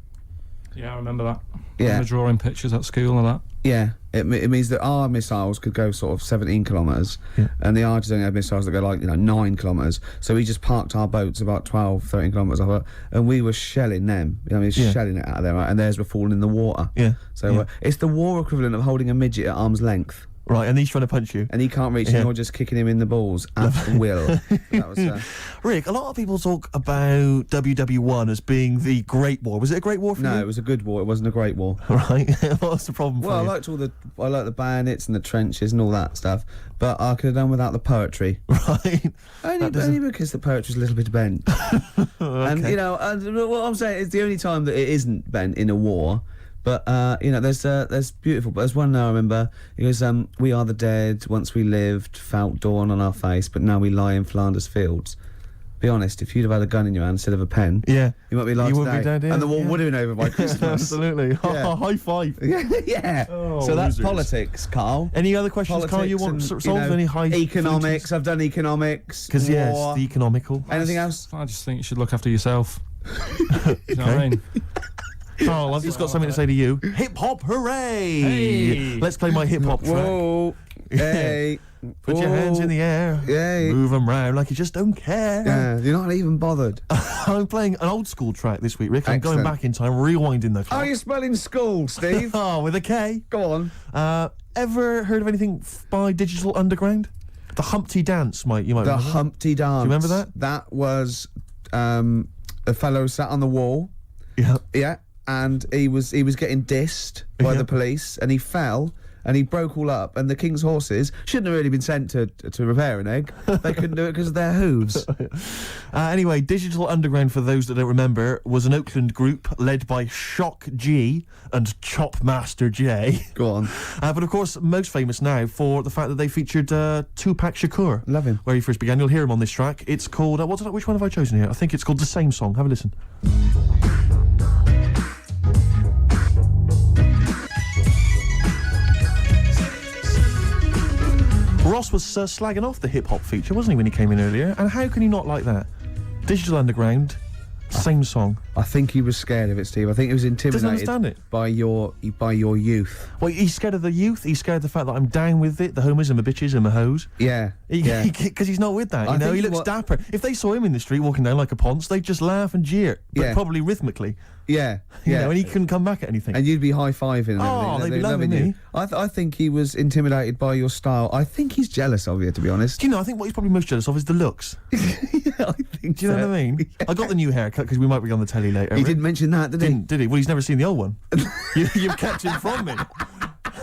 Yeah, I remember that. Yeah. I remember drawing pictures at school and that. Yeah, it means that our missiles could go sort of 17 kilometres, and the Argies only had missiles that go like 9 kilometres. So we just parked our boats about 12, 13 kilometres off it, and we were shelling them. Shelling it out of there, right? And theirs were falling in the water. Yeah. So it's the war equivalent of holding a midget at arm's length. Right, and he's trying to punch you. And he can't reach, and you're just kicking him in the balls at will. That was, Rick, a lot of people talk about WW1 as being the Great War. Was it a great war for you? No, it was a good war. It wasn't a great war. Right. What's the problem for you? Well, I liked the bayonets and the trenches and all that stuff, but I could have done without the poetry. Right. Only because the poetry's a little bit bent. Okay. And what I'm saying is the only time that it isn't bent in a war. But there's beautiful. But there's one now I remember. It goes, "We are the dead. Once we lived, felt dawn on our face, but now we lie in Flanders fields." Be honest, if you'd have had a gun in your hand instead of a pen, you might be alive you today. would be dead, and the war would have been over by Christmas. Absolutely. Yeah. High five. Yeah. Oh, so that's losers. politics, Carl. Any other questions, Carl? You want to solve any high economics? I've done economics. Because it's the economical. Anything else? I just think you should look after yourself. You know what I mean? Carl, I've just got something to say to you. Hip hop, hooray! Hey. Let's play my hip hop track. Whoa! Hey! Put your hands in the air. Yay! Move them round like you just don't care. Yeah, you're not even bothered. I'm playing an old school track this week, Rick. I'm Excellent. going back in time, rewinding the clock. Are you spelling school, Steve? Oh, with a K. Go on. Ever heard of anything by Digital Underground? The Humpty Dance, you might The remember. Humpty Dance. Do you remember that? That was a fellow sat on the wall. Yeah. Yeah. And he was getting dissed by the police, and he fell, and he broke all up, and the King's horses shouldn't have really been sent to repair an egg. They couldn't do it because of their hooves. Anyway, Digital Underground, for those that don't remember, was an Oakland group led by Shock G and Chop Master J. Go on. But of course, most famous now for the fact that they featured Tupac Shakur. Love him. Where he first began. You'll hear him on this track. It's called, which one have I chosen here? I think it's called The Same Song. Have a listen. Ross was slagging off the hip-hop feature, wasn't he, when he came in earlier? And how can he not like that? Digital Underground, same song. I think he was scared of it, Steve. I think he was intimidated Doesn't understand it. by your youth. Well, he's scared of the youth. He's scared of the fact that I'm down with it, the homies and the bitches and the hoes. Yeah. Because he's not with that, you know? He looks dapper. If they saw him in the street walking down like a ponce, they'd just laugh and jeer, but probably rhythmically. Yeah. You know, and he couldn't come back at anything. And you'd be high-fiving and Oh, everything. they'd be loving me. I think he was intimidated by your style. I think he's jealous of you, to be honest. Do you know, I think what he's probably most jealous of is the looks. Yeah, I think Do you know what I mean? I got the new haircut because we might be on the telly later. He didn't mention that, did he? Did he? Well, he's never seen the old one. You've kept him from me.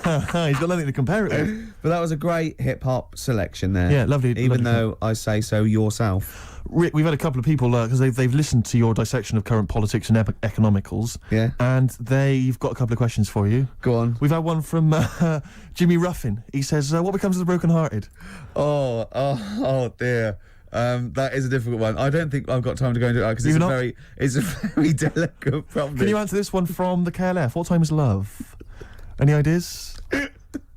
He's got nothing to compare it with. But that was a great hip-hop selection there. Yeah, lovely. Even though I say so yourself. Rick, we've had a couple of people, because they've listened to your dissection of current politics and economicals. Yeah. And they've got a couple of questions for you. Go on. We've had one from Jimmy Ruffin. He says, what becomes of the broken-hearted? Oh dear. That is a difficult one. I don't think I've got time to go into it because it's a very delicate problem. Can you answer this one from the KLF? What time is love? Any ideas?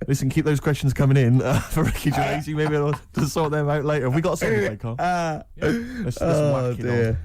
Listen, keep those questions coming in for Ricky Gervais. You may be able to sort them out later. Have we got a song to play, Carl? Let's whack it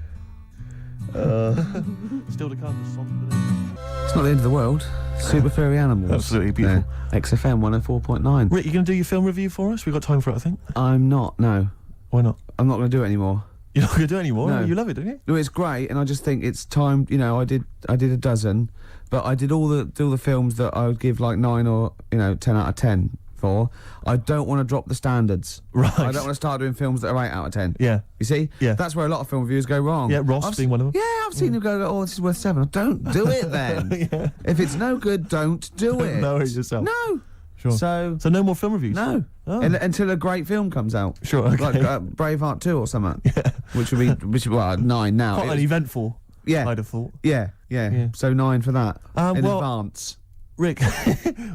on. Still to come, the song for the It's not the end of the world. Super furry animals. Absolutely beautiful. Yeah. XFM 104.9. Rick, you going to do your film review for us? We've got time for it, I think. I'm not, no. Why not? I'm not going to do it anymore. You're not going to do it anymore? No. You love it, don't you? No, it's great, and I just think it's time. You know, I did a dozen, but I did all the films that I would give like 9 or 10 out of 10 for. I don't want to drop the standards. Right. I don't want to start doing films that are 8 out of 10. Yeah. You see? Yeah. That's where a lot of film reviewers go wrong. Yeah, Ross being one of them. Yeah, I've seen them go, oh, this is worth 7. Don't do it then. Yeah. If it's no good, don't do it. Know it yourself. No. Sure. So no more film reviews? no. Oh. Until a great film comes out. Sure, okay. Like Braveheart 2 or something. Yeah. Which would be 9 now. Quite uneventful, Yeah. I'd have thought. Yeah. So 9 for that. In well, advance. Rick,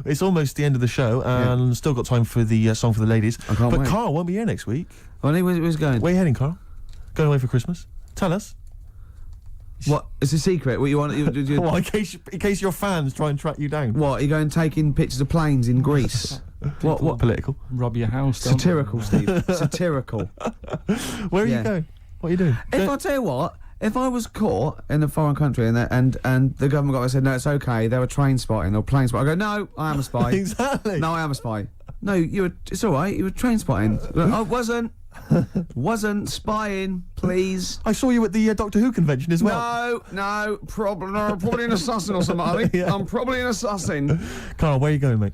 it's almost the end of the show, and still got time for the song for the ladies. I can't but wait. Carl won't be here next week. Well, where's going? Where are you heading, Carl? Going away for Christmas? Tell us. What? It's a secret. What you want? Well, in case your fans try and track you down. What? Are you going taking pictures of planes in Greece? What? Political? Rob your house. don't Satirical, Steve. Satirical. Where are you going? What are you doing? If I tell you what, if I was caught in a foreign country and the government got said no, it's okay, they were train spotting or plane spotting, I go no, I am a spy. Exactly. No, I am a spy. No, it's all right. You were train spotting. I wasn't spying. Please. I saw you at the Doctor Who convention as well. No, probably an assassin or something. I think I'm probably an assassin. Carl, where are you going, mate?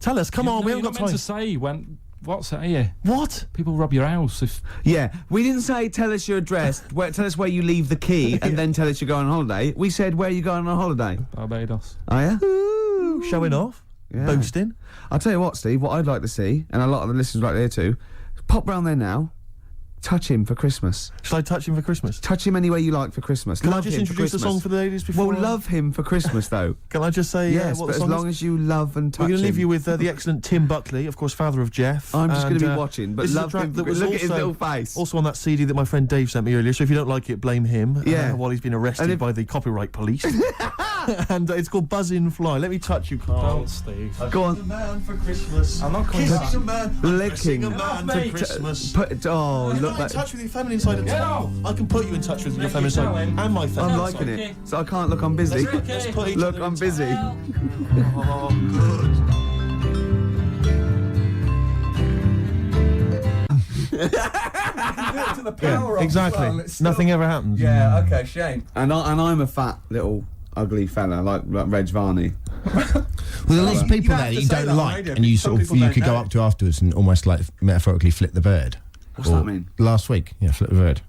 Tell us. Come on, we haven't got time. to say when. What's that here? What? People rob your house if. Yeah, we didn't say tell us your address, tell us where you leave the key, and then tell us you're going on holiday. We said where are you going on holiday? Barbados. Oh yeah? Ooh, showing off. Yeah. Boasting. I'll tell you what, Steve, what I'd like to see, and a lot of the listeners right there too, pop round there now, touch him for Christmas. Shall I touch him for Christmas? Touch him any way you like for Christmas. Can Love I just him for introduce the Christmas. song for the ladies before? Well, love him for Christmas, though. Can I just say yes, what but the as song long is? as you love and touch We're going to him. leave you with the excellent Tim Buckley, of course, father of Jeff. I'm just going to be and, watching, but this is a love track him. that was Look at his also- little face. Also on that CD that my friend Dave sent me earlier, so if you don't like it, blame him. Yeah. While he's been arrested by the copyright police. And it's called Buzz in Fly. Let me touch you, Carl. Don't, Steve. Go on. A man for Christmas. I'm not coming Kissing back. a man. Licking. Kissing a man Mate. for Christmas. Look You're not in like touch with your feminine side at all. I can put you in touch with your feminine side and my feminine I'm side. liking it. So I can't look. I'm busy. Let's put each Look, other I'm in busy. Oh, good. To the power of Exactly. as well, it's still- Nothing ever happens. Yeah, okay, shame. And I'm a fat little ugly fella like Reg Varney. Well, there are lots of people You there have that to you say don't that on like, radio, and you some sort of people you don't could go know. up to afterwards and almost like metaphorically flip the bird. What's that mean? Last week, yeah, flip the bird.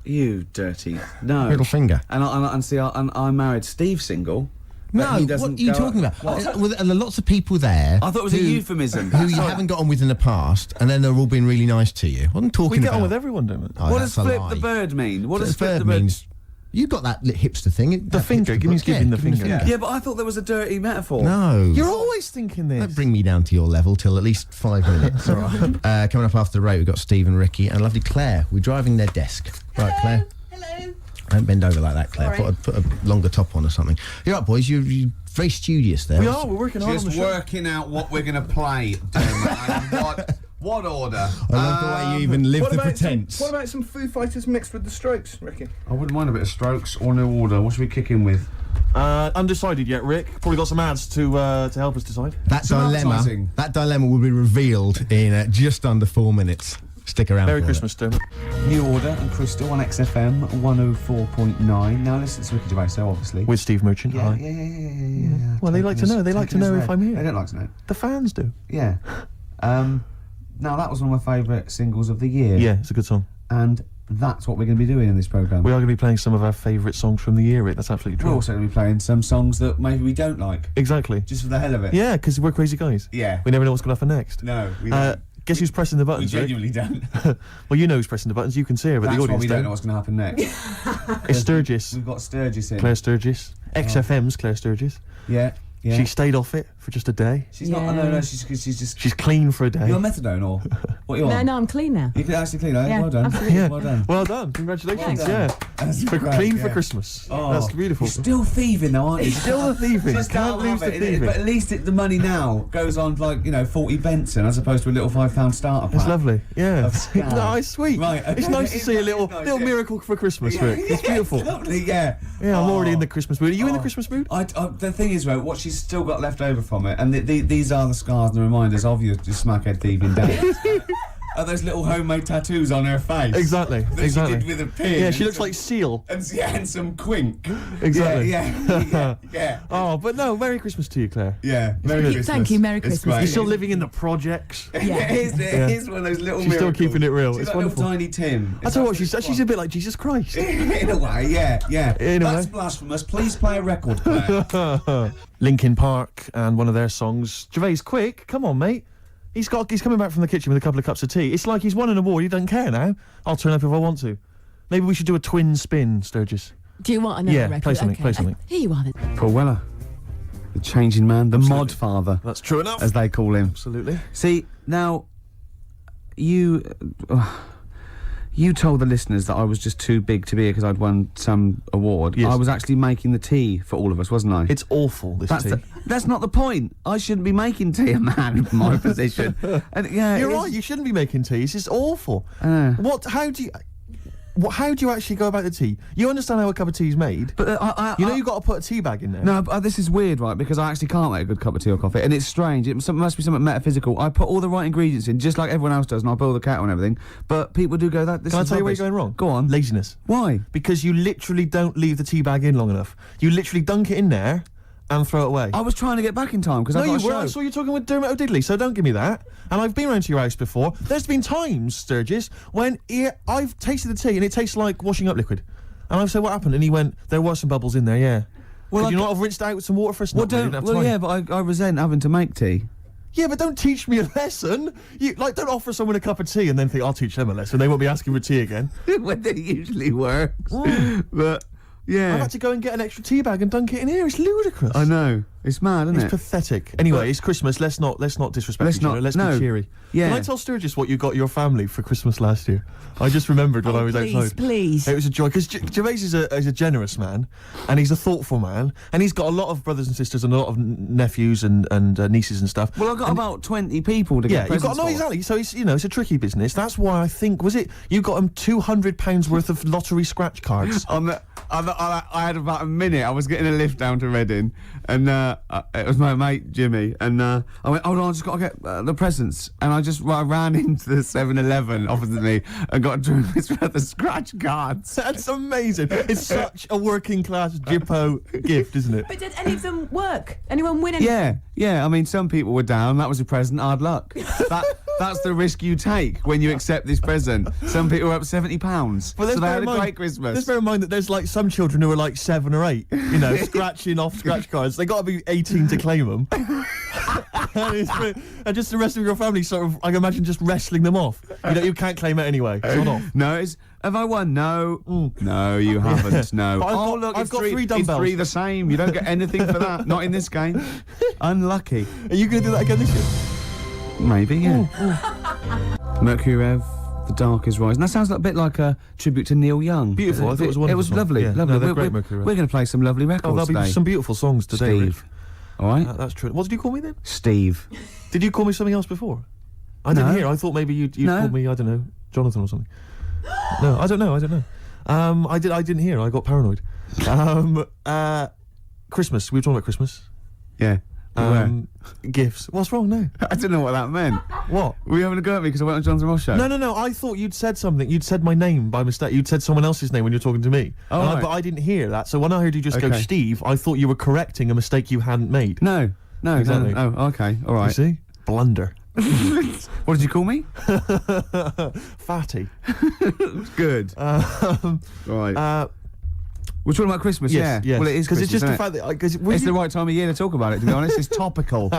You dirty. No. Middle finger. And see, I married Steve single. but No, he what doesn't are you go- talking about? What? Well, there are lots of people there. I thought it was a euphemism. Who you haven't got on with in the past, and then they're all been really nice to you. I wasn't talking We get about. on with everyone, don't we? Oh, What does that's a flip lie. the bird mean? What Flip does the flip bird the bird means you got that hipster thing. The finger, it means giving the finger. Yeah, but I thought there was a dirty metaphor. No. You're always thinking this. Don't bring me down to your level till at least 5 minutes. All right. Coming up after the break, we've got Steve and Ricky and lovely Claire. We're driving their desk. Right, Claire? Hello. Don't bend over like that, Claire. Sorry. Put a longer top on or something. You're right, boys. You're very studious there. We are. We're working hard on the Just show. working out what we're going to play, and what order. I love the way you even live What the about pretense. What about some Foo Fighters mixed with the Strokes, Ricky? I wouldn't mind a bit of Strokes or no order. What should we kick in with? Undecided yet, Rick. Probably got some ads to help us decide. That Some advertising. dilemma will be revealed in just under 4 minutes. Stick around. Merry for Christmas, Dermot. New Order and Crystal on XFM 104.9. Now listen to Ricky Gervais, obviously. With Steve Merchant. yeah, Hi. yeah. Well, they like to know. They like to know if I'm They here. don't like to know. The fans do. Yeah. Now that was one of my favourite singles of the year. Yeah, it's a good song. And that's what we're going to be doing in this programme. We are going to be playing some of our favourite songs from the year, Rick. That's absolutely We're true. also going to be playing some songs that maybe we don't like, Exactly. just for the hell of it. Yeah, because we're crazy guys. Yeah. We never know what's going to happen next. No, we don't. Guess who's pressing the We buttons, Rick? genuinely don't. Well, you know who's pressing the buttons. You can see her, but That's the why audience we don't know don't. what's going to happen next. It's Sturgis. We've got Sturgis in. Claire Sturgis. XFM's Claire Sturgis. Yeah. She stayed off it for just a day. She's not. No. She's just. She's clean for a day. You're methadone or what are you on? No, I'm clean now. You can actually clean. Eh? Yeah, Well done. absolutely. Yeah. Well done. Well done. Congratulations. Well done. Yeah. That's For great, clean for yeah. Christmas. Oh, That's beautiful. You're still thieving though, aren't you? Still the thieving. Just Can't lose the thieving. But at least the money now goes on like 40 Benson as opposed to a little £5 starter pack. It's lovely. Yeah. Of scam. Nice, sweet. Right, okay. It's nice to see a little Nice, little yeah. miracle for Christmas, Rick. It's beautiful. Lovely, yeah. Yeah, I'm already in the Oh. Christmas mood. Are you in the Christmas mood? The thing is, right, what she's still got left over from it, and these are the scars and the reminders of your smackhead thieving days. are those little homemade tattoos on her face. Exactly. That Exactly. she did with a pin. Yeah, she looks like Seal. And some quink. Exactly. Yeah. Oh, but no, Merry Christmas to you, Claire. Yeah. Merry Christmas. Thank you, Merry It's Christmas. great. You're still living in the projects. Yeah. Here's one of those little She's still miracles. keeping it real. She's It's like wonderful. little Tiny Tim. I tell you what, she's a bit like Jesus Christ. In a way, yeah. In a That's way. blasphemous. Please play a record player. Linkin Park and one of their songs. Gervais, quick, come on, mate. He's coming back from the kitchen with a couple of cups of tea. It's like he's won an award. He doesn't care now. I'll turn up if I want to. Maybe we should do a twin spin, Sturgis. Do you want another Yeah, record? play something, Okay. play something. Here you are then. Paul Weller. The changing man. The mod father, That's true enough. as they call him. Absolutely. See, now, you told the listeners that I was just too big to be here because I'd won some award. Yes. I was actually making the tea for all of us, wasn't I? It's awful, this tea. That's not the point. I shouldn't be making tea, a man in my position. And yeah, You're it is- right, you shouldn't be making tea. It's just awful. How do you actually go about the tea? You understand how a cup of tea is made? But you've got to put a tea bag in there. No, but this is weird, right? Because I actually can't make a good cup of tea or coffee, and it's strange. It must be something metaphysical. I put all the right ingredients in, just like everyone else does, and I boil the kettle and everything. But people do go that. This Can I is tell you where rubbish. you're going wrong? Go on. Laziness. Why? Because you literally don't leave the tea bag in long enough. You literally dunk it in there and throw it away. I was trying to get back in time because I got a you were. show. I saw you talking with Dermot O'Diddley, so don't give me that. And I've been round to your house before. There's been times, Sturgis, when I've tasted the tea and it tastes like washing up liquid. And I've said, what happened? And he went, there were some bubbles in there, yeah. Well, Could you not have rinsed it out with some water first? Well, yeah, but I resent having to make tea. Yeah, but don't teach me a lesson. Don't offer someone a cup of tea and then think, I'll teach them a lesson. They won't be asking for tea again. When it usually works. But yeah, I've had to go and get an extra tea bag and dunk it in here. It's ludicrous. I know. It's mad, isn't It's it? pathetic. Anyway, it's Christmas. Let's not disrespect each other. Let's be cheery. Yeah. Can I tell Sturgis what you got your family for Christmas last year? I just remembered when I was outside. Please. It was a joy because Gervais is a generous man, and he's a thoughtful man, and he's got a lot of brothers and sisters and a lot of nephews and nieces and stuff. Well, I've got about 20 people to get you've got presents for. exactly. So it's a tricky business. That's why I think you got him £200 worth of lottery scratch cards. I had about a minute. I was getting a lift down to Reading, and it was my mate Jimmy, and I went, hold on, I just got to get the presents, and I ran into the 7-Eleven opposite me and got £200 worth of scratch cards. That's amazing. It's such a working class Jippo gift, isn't it? But did any of them work? Anyone win anything? Yeah. I mean, some people were down. That was a present. Hard luck. That's the risk you take when you accept this present. Some people were up £70, so they had a great Christmas. Let's bear in mind that there's like some children who are like 7 or 8, scratching off scratch cards. They got to be 18 to claim them. And just the rest of your family sort of, I can imagine, just wrestling them off. You can't claim it anyway. It's not off. No, have I won? No. No, you haven't. No. But I've got 3 dumbbells. It's 3 the same. You don't get anything for that. Not in this game. Unlucky. Are you going to do that again this year? Maybe, yeah. Mercury Rev, The Dark is Rising. That sounds a bit like a tribute to Neil Young. Beautiful. I thought it was wonderful. It was song. lovely. Yeah. Lovely. No, they're great, Mercury Rev. We're going to play some lovely records there'll today. be some beautiful songs today, Rick. Steve. All right? That's true. What did you call me then? Steve. Did you call me something else before? I didn't hear. I thought maybe you No. called me, I don't know, Jonathan or something. No, I don't know. I didn't hear. I got paranoid. Christmas. We were talking about Christmas. Yeah. Gifts. What's wrong now? I didn't know what that meant. What? Were you having a go at me because I went on Jonathan Ross show? No. I thought you'd said something. You'd said my name by mistake. You'd said someone else's name when you were talking to me. Oh, right. But I didn't hear that. So when I heard you just go Okay. Steve, I thought you were correcting a mistake you hadn't made. No. Exactly. No. Oh, okay. All right. You see? Blunder. What did you call me? Fatty. Good. Right. We're talking about Christmas, Yes. Well, it is because it's just the Christmas, fact that it's the right time of year to talk about it, to be honest. It's topical.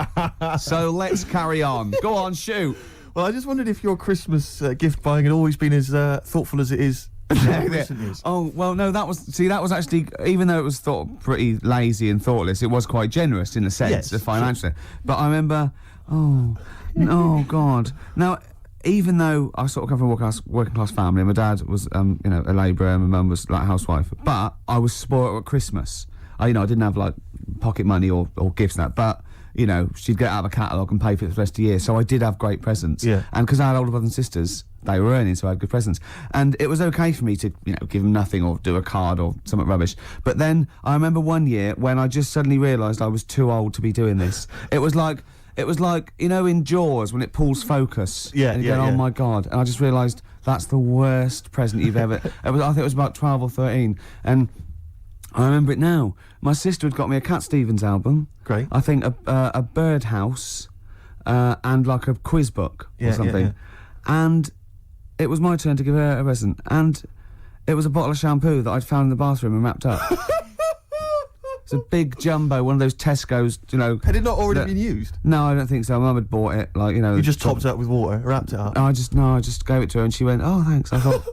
So let's carry on. Go on, shoot. Well, I just wondered if your Christmas gift buying had always been as thoughtful as it is in recent years. Oh, well, no, that was actually, even though it was thought pretty lazy and thoughtless, it was quite generous in a sense, financially. But I remember, oh, God. Now, even though I sort of come from a working class family, my dad was, a labourer, and my mum was like a housewife, but I was spoiled at Christmas. I didn't have like pocket money or gifts and that, but she'd get out of a catalogue and pay for it for the rest of the year. So I did have great presents. Yeah. And because I had older brothers and sisters, they were earning, so I had good presents. And it was okay for me to, give them nothing or do a card or something rubbish. But then I remember one year when I just suddenly realised I was too old to be doing this. It was like it was like, you know, in Jaws when it pulls focus. Yeah, and you yeah, go, yeah. oh my God. And I just realised that's the worst present you've ever... I think it was about 12 or 13. And I remember it now. My sister had got me a Cat Stevens album. Great. I think a Birdhouse and like a quiz book or something. And it was my turn to give her a present. And it was a bottle of shampoo that I'd found in the bathroom and wrapped up. It's a big jumbo, one of those Tesco's, you know... Had it not already been used? No, I don't think so. Mum had bought it, like, you know... You just topped it up with water, wrapped it up? I just gave it to her and she went, oh, thanks. I thought,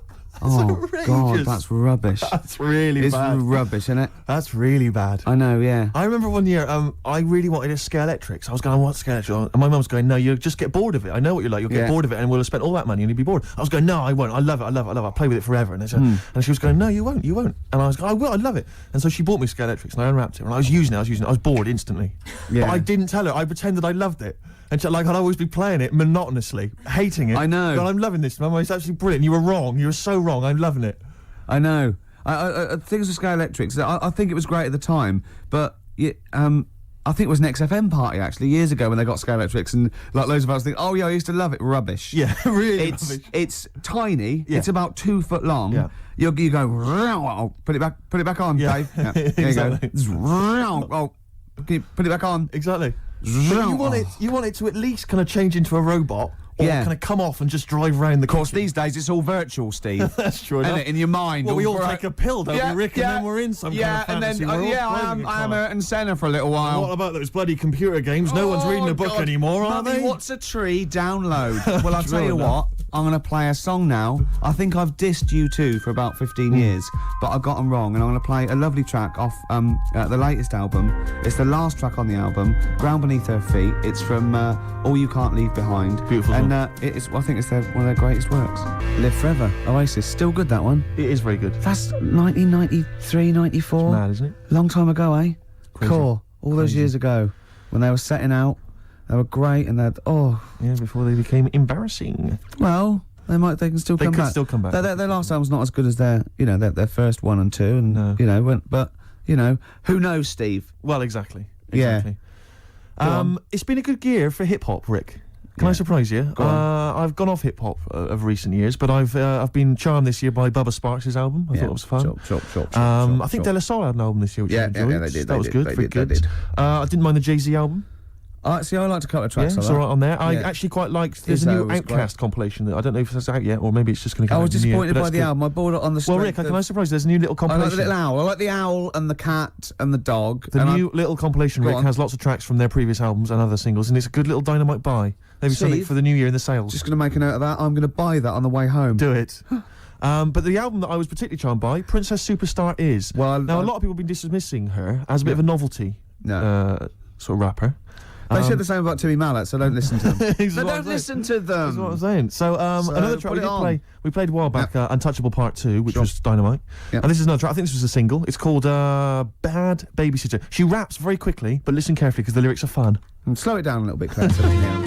oh, outrageous. God, that's rubbish. That's really It's bad. rubbish, isn't it? That's really bad. I know, yeah. I remember one year, I really wanted a Scale Electric. So I was going, I want Scale Electric. And my mum was going, no, you'll just get bored of it. I know what you're like. You'll get bored of it and we'll have spent all that money and you'll be bored. I was going, no, I won't. I love it. I'll play with it forever. And, and she was going, no, you won't. And I was going, I will. I love it. And so she bought me Scale Electrics and I unwrapped it. And I was using it. I was bored instantly. Yeah. But I didn't tell her. I pretended I loved it. And so, like, I'd always be playing it monotonously, hating it. I know. But I'm loving this, Mum. It's absolutely brilliant. You were wrong. You were so wrong. I'm loving it. I know. Things with Scale Electrics, I think it was great at the time, but I think it was an XFM party, actually, years ago when they got Scale Electrics, and like loads of us think, oh yeah, I used to love it. Rubbish. Yeah, really It's rubbish. it's tiny. Yeah. It's about 2 foot long. Yeah. You go, put it back on, Yeah. Dave. Yeah. There Exactly. you go. Oh, can you put it back on? Exactly. But you want it to at least kind of change into a robot, or Yeah. kind of come off and just drive around the Of course, kitchen. these days it's all virtual, Steve. That's true Isn't enough. it? In your mind. Well, we all right. take a pill, don't we, Rick? And then we're in some kind of fantasy. And then, We're all I playing am it, Ayrton Senna for a little Carl. while. What about those bloody computer games? No one's reading a book God. anymore, are Mummy, they? What's a tree? Download. Well, I'll True tell you enough. what. I'm going to play a song now. I think I've dissed U2 for about 15 years, but I got them wrong, and I'm going to play a lovely track off the latest album. It's the last track on the album, Ground Beneath Her Feet. It's from All You Can't Leave Behind. Beautiful And song. I think it's one of their greatest works. Live Forever, Oasis. Still good, that one. It is very good. That's 1993, 94. Mad, isn't it? Long time ago, eh? Crazy. Core. All those Crazy. years ago, when they were setting out, they were great, and they'd Yeah, before they became embarrassing. well, they can still They come could back. still come back. Their last album's not as good as their first 1 and 2, and No. but who knows, Steve? Well, exactly. Yeah. Exactly. Go on. It's been a good year for hip hop, Rick. Can I surprise you? Go on. I've gone off hip hop of recent years, but I've been charmed this year by Bubba Sparks' album. I thought it was fun. I think De La Soul had an album this year, which I enjoyed. they did. That was good. Very good. I didn't mind the Jay-Z album. See, I liked a couple of Yeah, tracks. it's like all right on there. I Yeah. actually quite liked. There's a new Izzo was Outkast compilation that I don't know if it's out yet, or maybe it's just going to come I out was in the new year, disappointed but by that's the good. album. I bought it on the Well, strength Rick, of- can I surprise you? There's a new little I like the compilation. little owl. I like the owl and the cat and the dog. The and new little compilation, Go Rick, on. has lots of tracks from their previous albums and other singles, and it's a good little dynamite buy. Maybe something Steve? for the new year in the sales. Just going to make a note of that. I'm going to buy that on the way home. Do it. But the album that I was particularly charmed by, Princess Superstar Is. Well, now, a lot of people have been dismissing her as a bit of a novelty sort of rapper. They said the same about Timmy Mallet, so don't listen to them. That's No, what I'm don't saying. listen to them. That's what I'm saying. So, another track put it on. we played a while back, Untouchable Part 2, which Sure. was dynamite. Yep. And this is another track, I think this was a single. It's called Bad Babysitter. She raps very quickly, but listen carefully because the lyrics are fun. Slow it down a little bit, Claire. So we can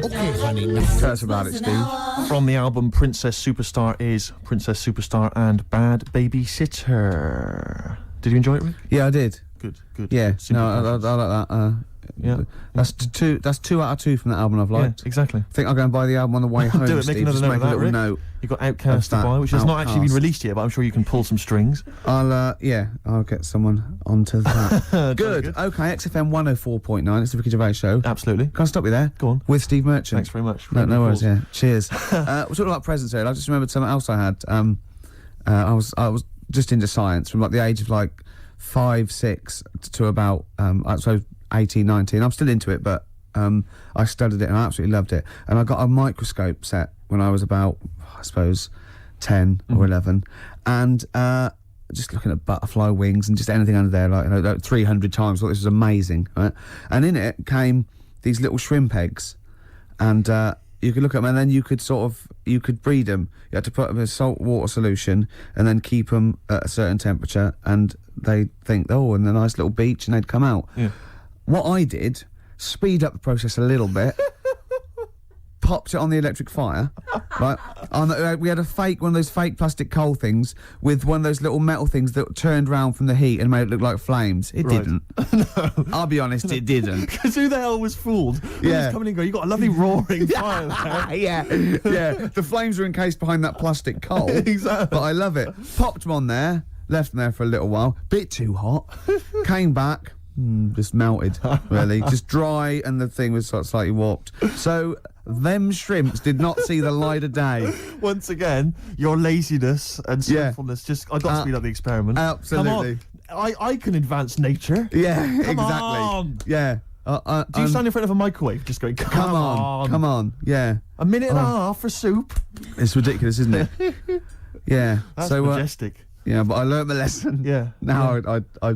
Okay, honey. Tell us about it, Steve. From the album Princess Superstar Is, Princess Superstar and Bad Babysitter. Did you enjoy it, Rick? Yeah, I did. Good. Yeah, Simple no, I preference. like that. Yeah. That's two out of 2 from that album I've liked. Yeah, exactly. I think I'll go and buy the album on the way home. Do it, make Steve. another Just note make of a that, little Rick. note. You've got Outkast to that, buy, which has not actually been Outkast. released yet, but I'm sure you can pull some strings. I'll get someone onto that. Good. Okay, XFM 104.9. It's the Ricky Gervais show. Absolutely. Can I stop you there? Go on. With Steve Merchant. Thanks very much. No worries. Yeah. Cheers. We're talking about presents here. I just remembered something else I had. I was just into science from like the age of like 5, 6 to about so 18, 19. I'm still into it, but I studied it and I absolutely loved it. And I got a microscope set when I was about, I suppose, 10 or 11, and just looking at butterfly wings and just anything under there, like 300 times. I thought this was amazing, right? And in it came these little shrimp eggs, and you could look at them, and then you could breed them. You had to put them in a salt water solution and then keep them at a certain temperature, and they think, in a nice little beach, and they'd come out. Yeah. What I did, speed up the process a little bit, popped it on the electric fire, right? We had one of those fake plastic coal things with one of those little metal things that turned round from the heat and made it look like flames. It didn't. No. I'll be honest, it didn't. Because who the hell was fooled? Yeah. Coming and going, you got a lovely roaring fire there. Yeah. The flames were encased behind that plastic coal. Exactly. But I love it. Popped them on there, left them there for a little while. Bit too hot. Came back. Just melted, really. Just dry, and the thing was sort of slightly warped. So, them shrimps did not see the light of day. Once again, your laziness and sinfulness just... I got to speed up the experiment. Absolutely. Come on. I can advance nature. Yeah, Come exactly. On. Yeah. Do you stand in front of a microwave just going, come on. Come on, yeah. A minute and a half for soup? It's ridiculous, isn't it? Yeah. That's majestic. Yeah, but I learnt the lesson. Yeah. Now I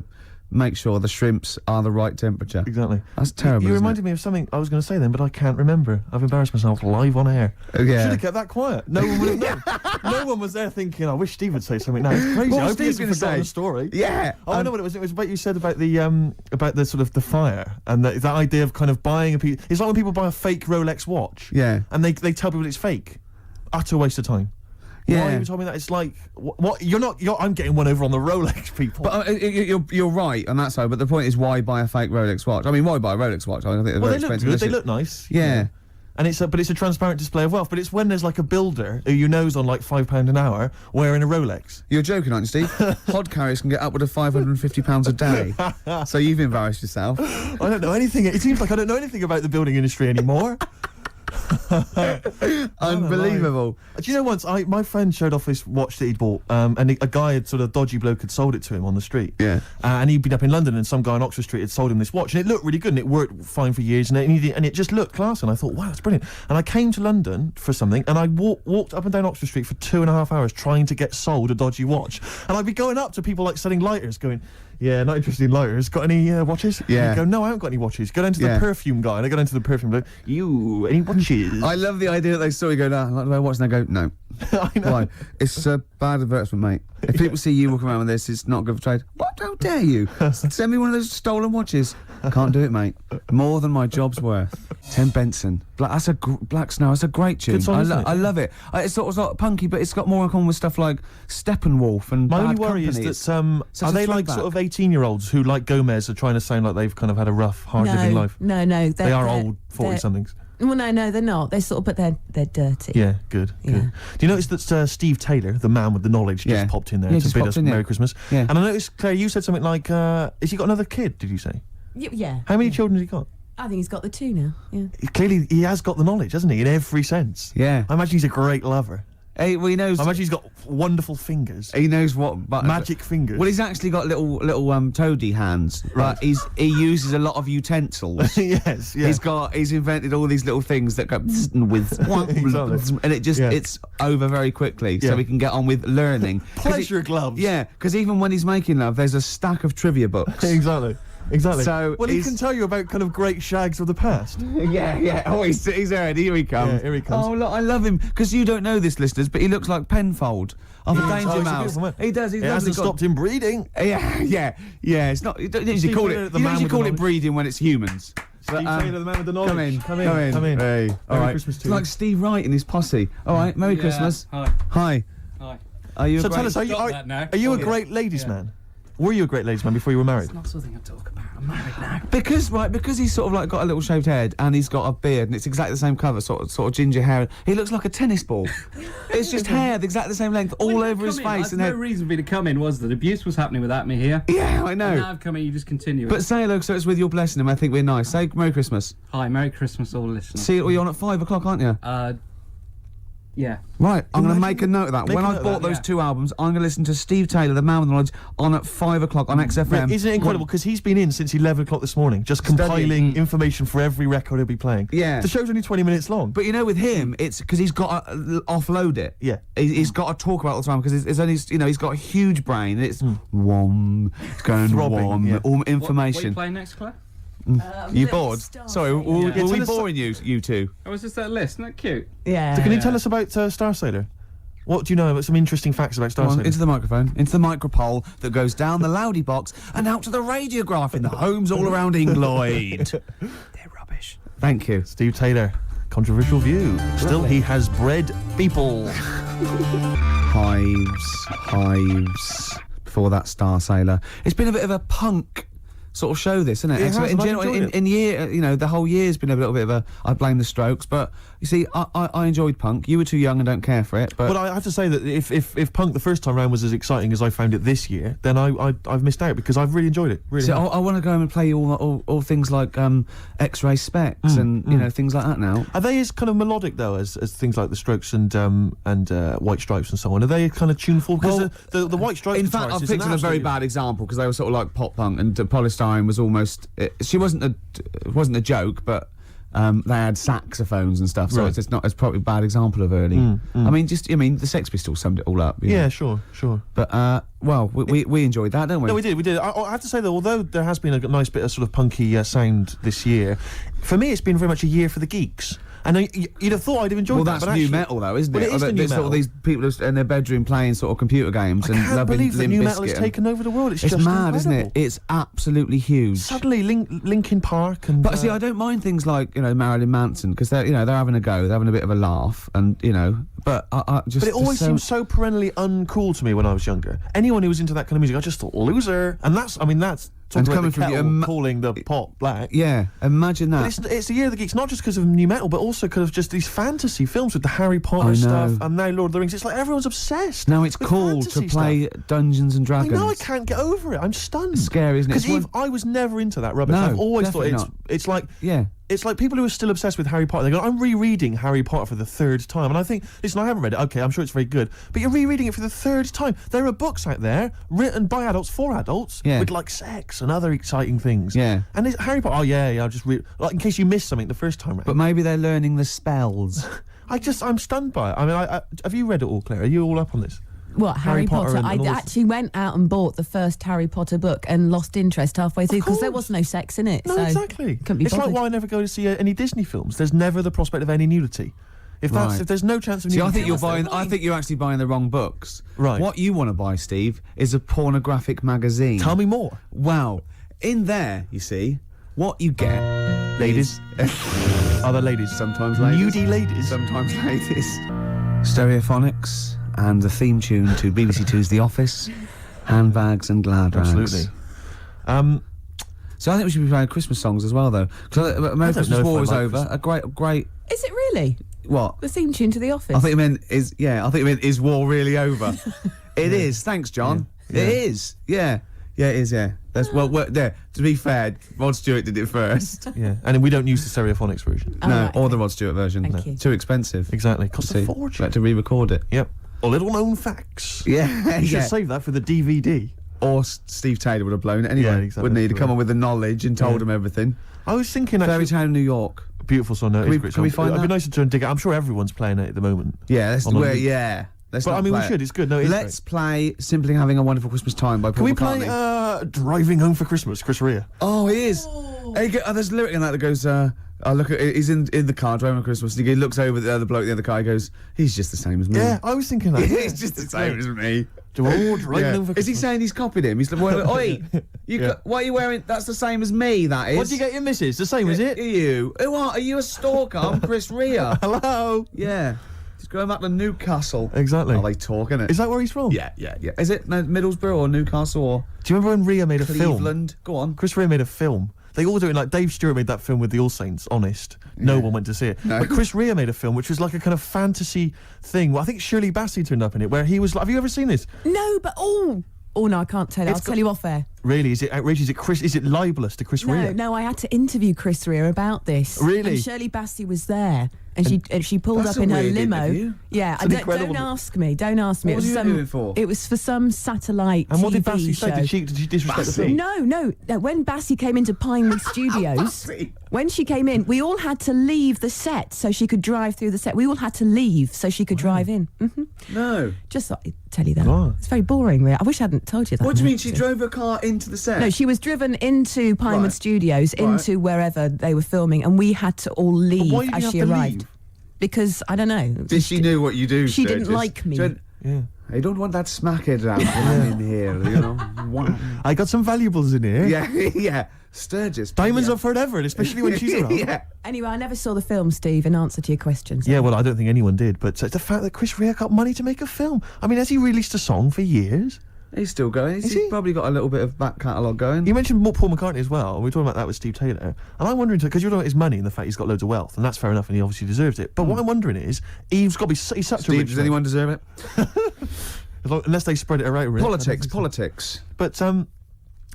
make sure the shrimps are the right temperature. Exactly. That's terrible. You reminded me of something I was going to say then, but I can't remember. I've embarrassed myself live on air. Yeah. Should have kept that quiet. No one would have known. No one was there thinking, I wish Steve would say something now. It's crazy. What I was hope he Steve hasn't gonna forgotten say? the story. Yeah. Oh, I know what it was. It was about you said about the sort of the fire and that idea of kind of buying a piece. It's like when people buy a fake Rolex watch. Yeah. And they tell people it's fake. Utter waste of time. Yeah. Why you told me that? It's like what? I'm getting one over on the Rolex people. But you're right on that side. But the point is, why buy a fake Rolex watch? I mean, why buy a Rolex watch? I think they're very they look expensive. good. They look nice. Yeah. And it's a transparent display of wealth. But it's when there's like a builder who you know's on like £5 an hour wearing a Rolex. You're joking, aren't you, Steve? Pod carriers can get upward of £550 a day. So you've embarrassed yourself. I don't know anything. It seems like I don't know anything about the building industry anymore. Unbelievable. Do you know once my friend showed off this watch that he'd bought and a guy had sort of dodgy bloke had sold it to him on the street. Yeah. And he'd been up in London and some guy on Oxford Street had sold him this watch and it looked really good and it worked fine for years and it just looked class and I thought, wow, that's brilliant. And I came to London for something and I walked up and down Oxford Street for 2.5 hours trying to get sold a dodgy watch. And I'd be going up to people like selling lighters going, yeah, not interested in lighters. Got any watches? Yeah. And go, no, I haven't got any watches. Go down to the perfume guy. And I go down to the perfume guy. Any watches? I love the idea that they saw you go, no, like, do I watch? And they go, no. I know. Why? It's a bad advertisement, mate. If people see you walking around with this, it's not good for trade. What? How dare you? Send me one of those stolen watches. Can't do it, mate. More than my job's worth. Tim Benson. Black Snow. That's a great tune. Good song, isn't it? I love it. It's sort of like punky, but it's got more in common with stuff like Steppenwolf and My Bad only worry Company. is that such are a they like throwback. sort of 18-year-olds who, like Gomez, are trying to sound like they've kind of had a rough, hard-living life? No. They are old 40-somethings. Well, no, they're not. They're sort of, but they're dirty. Yeah, good. Do you notice that Steve Taylor, the man with the knowledge, just popped in there to bid us Merry Christmas? Yeah. And I noticed, Claire, you said something like, has he got another kid, did you say? Yeah. How many children has he got? I think he's got the 2 now. Yeah. Clearly, he has got the knowledge, hasn't he, in every sense? Yeah. I imagine he's a great lover. He knows. I imagine he's got wonderful fingers. He knows what buttons. Magic fingers. Well, he's actually got little toady hands. Right. He uses a lot of utensils. Yes, yeah. He's invented all these little things that go with Exactly. and it just it's over very quickly, so we can get on with learning. Pleasure gloves. Yeah, because even when he's making love, there's a stack of trivia books. Exactly. So, well, he he's- can tell you about kind of great shags of the past. Yeah. Oh, he's there. Here he comes. Yeah, here he comes. Oh, look, I love him because you don't know this, listeners, but he looks like Penfold of a Oh, Danger he's a Mouse. beautiful man. He does. He's It hasn't lovely. stopped him breeding. Yeah. It's not. You don't usually call Taylor, it. the You man don't usually with call the it breeding when it's humans. Steve Taylor, the man with the knowledge. Come in. Hey, all right. Christmas to It's you. like Steve Wright and his posse. All right. Merry Christmas. Hi. Hi. Are you? So a tell great- us, are Stop that now. you a Yeah. great ladies man? Were you a great ladies man before you were married? It's not something I talk about. I'm married now. Because he's sort of like got a little shaved head and he's got a beard and it's exactly the same colour, sort of ginger hair. He looks like a tennis ball. It's just hair, exactly the same length, all over his face. No reason for me to come in was that abuse was happening without me here. Yeah, I And know. now I've come in, you just continue it. But say hello, so it's with your blessing, and I think we're nice. Say Merry Christmas. Hi, Merry Christmas, all listeners. See, you're on at 5 o'clock, aren't you? Yeah. Right, I'm going to make a note of that. Make When a I note of bought that, those yeah. 2 albums, I'm going to listen to Steve Taylor, the man with knowledge, on at 5 o'clock on XFM. Isn't it incredible? Because he's been in since 11 o'clock this morning, just compiling information for every record he'll be playing. Yeah. The show's only 20 minutes long. But you know, with him, it's because he's got to offload it. Yeah. He's got to talk about it all the time because it's only, he's got a huge brain. And it's wom, it's going Throbbing, wom, yeah. all What are information. you playing next, Claire? You bored? Sorry, were Yeah. we Tell us- boring you two? Oh, was just that list? Isn't that cute? Yeah. So can you tell us about Star Sailor? What do you know about some interesting facts about Star Come on, Sailor? into the microphone, into the micropole that goes down the loudy box and out to the radiograph in the homes all around Engloyd. They're rubbish. Thank you. Steve Taylor. Controversial view. Still, he has bred people. Hives. Before that, Star Sailor. It's been a bit of a punk sort of show, this, isn't it? It has, and I've enjoyed it. In year, the whole year's been a little bit of a. I blame the Strokes, but you see, I enjoyed punk. You were too young and don't care for it. But I have to say that if punk the first time round was as exciting as I found it this year, then I've missed out because I've really enjoyed it. Really. So I want to go home and play all things like X-Ray Specs and things like that now. Are they as kind of melodic though as things like the Strokes and White Stripes and so on? Are they kind of tuneful? Because the White Stripes. In fact, I've picked on a very bad example because they were sort of like pop punk, and Polystyrene was almost. She wasn't a joke, but. They had saxophones and stuff, so Right. it's probably a bad example of early. I mean, the Sex Pistols summed it all up. you know. Yeah, sure. But we enjoyed that, don't we? No, we did. I have to say, though, although there has been a nice bit of sort of punky sound this year, for me it's been very much a year for the geeks. And you'd have thought I'd have enjoyed Well, that. that's but new actually, metal, though, isn't well, it? it is the new There's sort of metal. these people in their bedroom playing sort of computer games I and can't loving believe that Limp new metal Bizkit has and- taken over the world. It's It's just mad, isn't it? incredible. It's absolutely huge. Suddenly, Linkin Park and. But see, I don't mind things like Marilyn Manson because they're having a go, they're having a bit of a laugh, and But I just. But it always seemed so perennially uncool to me when I was younger. Anyone who was into that kind of music, I just thought loser. And that's And talking coming about the from kettle calling the pot black. Yeah, imagine that. But it's the year of the geeks, not just because of new metal, but also because of just these fantasy films with the Harry Potter I know. stuff, and now Lord of the Rings. It's like everyone's obsessed. Now it's with cool to fantasy play stuff. Dungeons and I Dragons. know, I can't get over it. I'm stunned. It's scary, isn't it? Because It's I was never into that rubbish. No, I've always thought definitely it's like Yeah. it's like people who are still obsessed with Harry Potter. They go, I'm rereading Harry Potter for the third time. And I think, listen, I haven't read it. Okay, I'm sure it's very good. But you're rereading it for the third time. There are books out there written by adults for adults with like sex and other exciting things. Yeah. And it's Harry Potter, I'll just read, like in case you missed something the first time round. But maybe they're learning the spells. I'm stunned by it. I mean, have you read it all, Claire? Are you all up on this? What, Harry Potter? and I all this- actually went out and bought the first Harry Potter book and lost interest halfway through because there was no sex in it. No, so exactly. Couldn't be It's like bothered. why I never go to see any Disney films. There's never the prospect of any nudity. If Right. there's no chance of See, nudity. I think you're actually buying the wrong books. Right. What you want to buy, Steve, is a pornographic magazine. Tell me more. Wow. In there, you see, what you get. Ladies. Other ladies. Sometimes ladies. Nudie ladies. Sometimes ladies. Stereophonics and the theme tune to BBC Two's The Office, handbags and glad rags. Absolutely. So I think we should be playing Christmas songs as well, though. Because Merry I don't know Christmas if War I is like over. A great. Is it really? What? The theme tune to The Office? I think you meant is war really over? It is. Thanks, John. Yeah. It is. Yeah. Yeah, it is. Yeah. That's there. To be fair, Rod Stewart did it first. Yeah, and we don't use the Stereophonics version. Oh, No, right, or okay. the Rod Stewart version. Thank you. Too expensive. Exactly. Costs a See, fortune. we had to re-record it. Yep. Little known facts. Yeah. You should yeah. save that for the DVD. Or Steve Taylor would have blown it anyway. Yeah, exactly. Wouldn't he? He'd come on with the knowledge and told Yeah. him everything. I was thinking Fairy actually. Tale in New York. Beautiful song. No, Can it's we- a great can we song. find It'd be that? nice to try and dig it. I'm sure everyone's playing it at the moment. Yeah, On a loop. Let's But not I mean, we play it. should. It's good. No, it's Let's play Simply Having a Wonderful Christmas Time by Paul Can we McCartney. play Driving Home for Christmas, Chris Rea? Oh, he is. There's a lyric in that goes, I look at he's in the car driving on Christmas and he looks over at the other bloke in the other car, he goes, he's just the same as me. Yeah, I was thinking that. He's just the same as me. Driving Yeah. Home for Is he Christmas. saying he's copied him? He's like, oi, Yeah. what are you wearing? That's the same as me, that is. What did you get your missus? The same, is it? Are you? Who are you a stalker? I'm Chris Rea. Hello. Yeah. He's going back to Newcastle. Exactly. Are they talking it? Is that where he's from? Yeah. Is it Middlesbrough or Newcastle or Do you remember when Rea made a film? Cleveland? Go on. Chris Rea made a film. They all do it like Dave Stewart made that film with the All Saints, Honest. No one went to see it. No. But Chris Rea made a film which was like a kind of fantasy thing. Well, I think Shirley Bassey turned up in it where he was like, have you ever seen this? No, but oh no, I can't tell you. I'll It's tell you off air. Really? Is it outrageous? Is it libelous to Chris Rea? No, I had to interview Chris Rea about this. Really? And Shirley Bassey was there, and she pulled That's up in a her weird limo. interview. Yeah, It's an don't incredible- ask me. Don't ask me. What was you interviewing for? It was for some satellite And what did TV Bassey show. say? Did she disrespect the Bassey? film? No. When Bassey came into Pinewood Studios, Bassey? when she came in, we all had to leave the set so she could drive through the set. We all had to leave so she could drive in. No. Just thought I'd tell you that. Oh. It's very boring, really. I wish I hadn't told you that. What do you mean? She drove her car into the set? No, she was driven into Pinewood Right. Studios, into wherever they were filming, and we had to all leave why did you as have she to arrived. leave? Because, I don't know. Did she knew what you do? She so didn't just- like me. she went, Yeah. I don't want that smackhead around in here, you know. Wow. I got some valuables in here. Yeah, yeah. Sturgis. Diamonds yeah. are forever, and especially when she's around. Yeah. Anyway, I never saw the film, Steve, in answer to your questions. Yeah, well, I don't think anyone did, but the fact that Chris Rea got money to make a film. I mean, has he released a song for years? He's still going. Is He's he? probably got a little bit of back catalogue going. You mentioned Paul McCartney as well. We were talking about that with Steve Taylor. And I'm wondering, because you're talking about his money and the fact he's got loads of wealth, and that's fair enough, and he obviously deserves it. But what I'm wondering is, he's got to be he's such a Steve, rich does man. anyone deserve it? Unless they spread it around. Really. Politics. But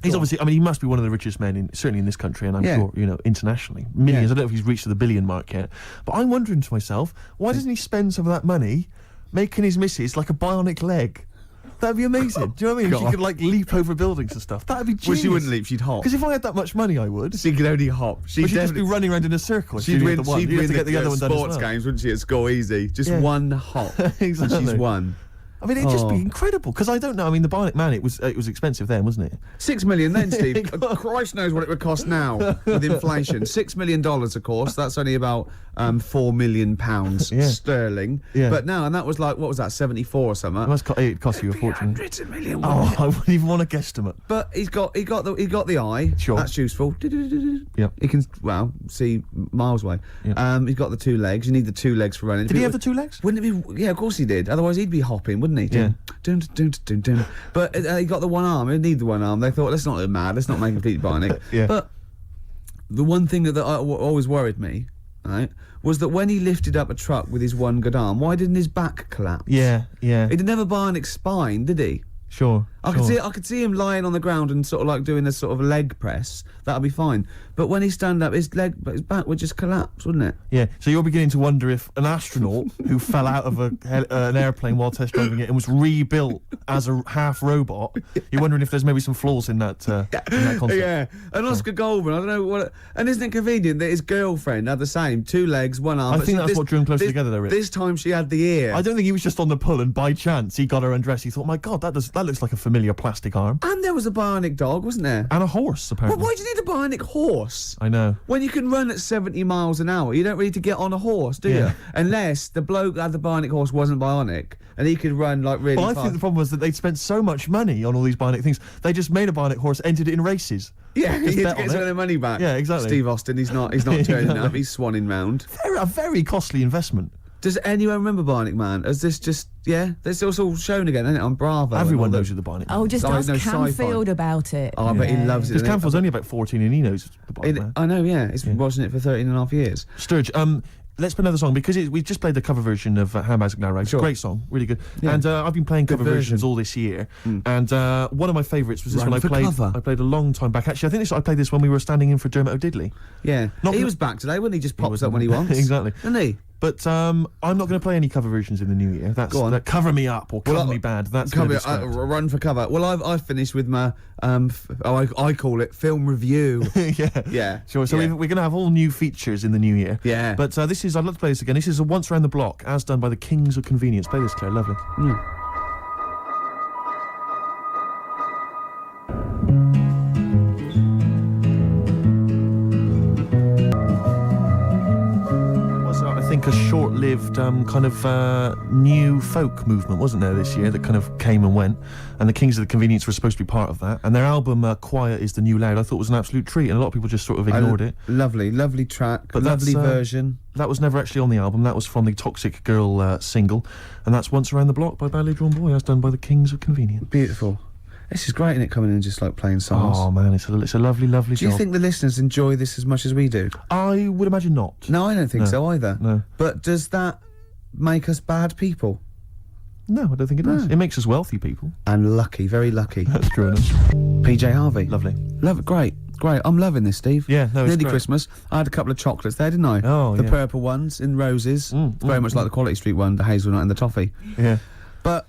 he's obviously, I mean, he must be one of the richest men, certainly in this country, and I'm sure, you know, internationally. Millions. I don't know if he's reached the billion mark yet. But I'm wondering to myself, why doesn't he spend some of that money making his missus like a bionic leg? That'd be amazing. Do you know what I mean? She could like leap over buildings and stuff. That'd be genius. Well, she wouldn't leap, she'd hop. Because if I had that much money, I would. She could only hop. She'd just be running around in a circle. She'd win the other one done as sports well. games, wouldn't she? At Score Easy. Just one hop. Exactly. And she's won. I mean, it'd just be incredible, because I don't know. I mean, the Bionic Man, it was expensive then, wasn't it? $6 million then, Steve. Christ knows what it would cost now with inflation. $6 million, of course. That's only about £4 million sterling. Yeah. But now, and that was like, what was that, 74 or something? It cost you a fortune. Hundreds of million. Oh, I wouldn't even want to guesstimate. But he got the eye. Sure. That's useful. Yep. He can see miles away. Yep. He's got the 2 legs. You need the 2 legs for running. Did he have the 2 legs? Wouldn't it be? Yeah, of course he did. Otherwise he'd be hopping, wouldn't he? Yeah. Dun, dun, dun, dun, dun. But he got the 1 arm. He need the 1 arm. They thought, let's not look mad. Let's not make him completely bionic. Yeah. But the one thing that always worried me, right, was that when he lifted up a truck with his 1 good arm, why didn't his back collapse? Yeah. He didn't have a bionic spine, did he? Sure. I could see him lying on the ground and sort of like doing a sort of leg press. That'd be fine. But when he stand up, his back would just collapse, wouldn't it? Yeah. So you're beginning to wonder if an astronaut who fell out of an airplane while test driving it and was rebuilt as a half robot, you're wondering if there's maybe some flaws in that concept. Yeah. And Oscar Goldman, I don't know what. And isn't it convenient that his girlfriend had the same 2 legs, 1 arm? I think that's what drew them closer together, though, Rick. This time she had the ear. I don't think he was just on the pull and by chance he got her undressed. He thought, my God, that looks like a familiar plastic arm. And there was a bionic dog, wasn't there? And a horse, apparently. Well, why do you need a bionic horse? I know. When you can run at 70 miles an hour, you don't really need to get on a horse, do you? Unless the bloke that had the bionic horse wasn't bionic and he could run like really fast. I think the problem was that they'd spent so much money on all these bionic things, they just made a bionic horse, entered it in races. Yeah, he Just had bet to get on some it. of their money back. Yeah, exactly. Steve Austin, he's not turning up, he's swanning round. A very costly investment. Does anyone remember Bionic Man? Is this just, this is all shown again, isn't it, on Bravo? Everyone knows who the Bionic Man Oh, just ask Camfield about it. Oh, I bet he loves it. Because Camfield's only about 14 and he knows the Bionic Man. I know, yeah. He's been watching it for 13 and a half years. Sturge, let's play another song, because we've just played the cover version of Handbags Now Rags. Sure. Great song, really good. Yeah. And I've been playing cover version. versions all this year. And one of my favourites was this Run one for cover. I played a long time back. Actually, I think I played this when we were standing in for Dermot O'Diddley. Yeah. He was back today, wasn't he? Just pops up when he wants. Exactly. Isn't he? But I'm not going to play any cover versions in the new year. Go on. Cover Me Up or Cover Me Bad. That's going to be scrapped. Run for cover. Well, I've finished with my I call it film review. Yeah. Sure. So we're going to have all new features in the new year. Yeah. But I'd love to play this again. This is a Once Around the Block, as done by the Kings of Convenience. Play this, Claire. Lovely. A short-lived kind of new folk movement, wasn't there, this year, that kind of came and went, and the Kings of the Convenience were supposed to be part of that, and their album Quiet is the New Loud I thought was an absolute treat, and a lot of people just sort of ignored it. Lovely track, but lovely version. That was never actually on the album. That was from the Toxic Girl single, and that's Once Around the Block by Badly Drawn Boy, as done by the Kings of Convenience. Beautiful. This is great, isn't it, coming in and just like playing songs? Oh man, it's a lovely job. Do you think the listeners enjoy this as much as we do? I would imagine not. No, I don't think so either. No. But does that make us bad people? No, I don't think it does. It makes us wealthy people. And lucky, very lucky. That's true enough. PJ Harvey. Lovely. Love it, great. I'm loving this, Steve. Yeah, no, it's Nearly great. Christmas. I had a couple of chocolates there, didn't I? Oh, the yeah. purple ones in roses. Very much like the Quality Street one, the hazelnut and the toffee. Yeah. But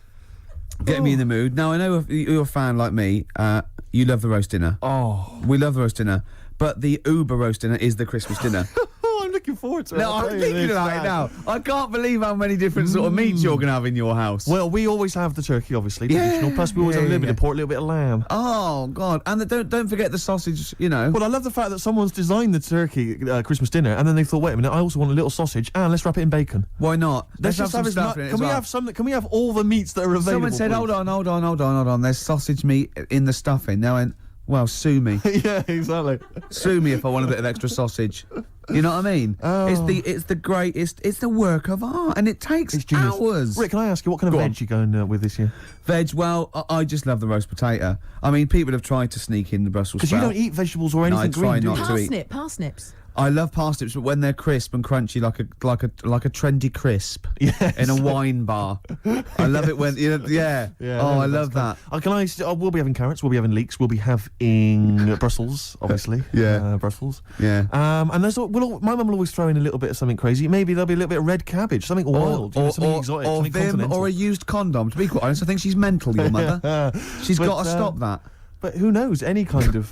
getting me in the mood. Now, I know if you're a fan like me, you love the roast dinner. Oh. We love the roast dinner. But the Uber roast dinner is the Christmas dinner. I'm looking forward to it. No, I'll I'm tell you thinking this, about it man. now. I can't believe how many different sort of meats you're going to have in your house. Well, we always have the turkey, obviously, Yeah. traditional. Plus, we always have a little bit of Yeah. pork, a little bit of lamb. Oh, God. And don't forget the sausage, you know. Well, I love the fact that someone's designed the turkey Christmas dinner, and then they thought, wait a minute, I also want a little sausage, and let's wrap it in bacon. Why not? Let's just have some stuff in it Can as we well. have some? Can we have all the meats that are available? Someone said, please? hold on. There's sausage meat in the stuffing. Now, well, sue me. Yeah, exactly. Sue me if I want a bit of extra sausage. You know what I mean? Oh. It's the greatest. It's the work of art, and it takes It's genius. hours. Rick, can I ask you what kind of Go on. veg you going with this year? Veg, well, I just love the roast potato. I mean, people have tried to sneak in the Brussels Because you sprout. don't eat vegetables or No, I anything try green, do not you? to eat. Parsnips. I love parsnips, but when they're crisp and crunchy, like a trendy crisp Yes. in a wine bar. I love it when yeah. Yeah, Oh, I that's love cool. that. Can I? We'll be having carrots. We'll be having leeks. We'll be having Brussels, obviously. Yeah. Brussels. Yeah. And there's my mum will always throw in a little bit of something crazy. Maybe there'll be a little bit of red cabbage, something wild, something exotic, or something Vim, continental. or a used condom. To be quite honest, I think she's mental. Your mother. She's But, got to stop that. But who knows? Any kind of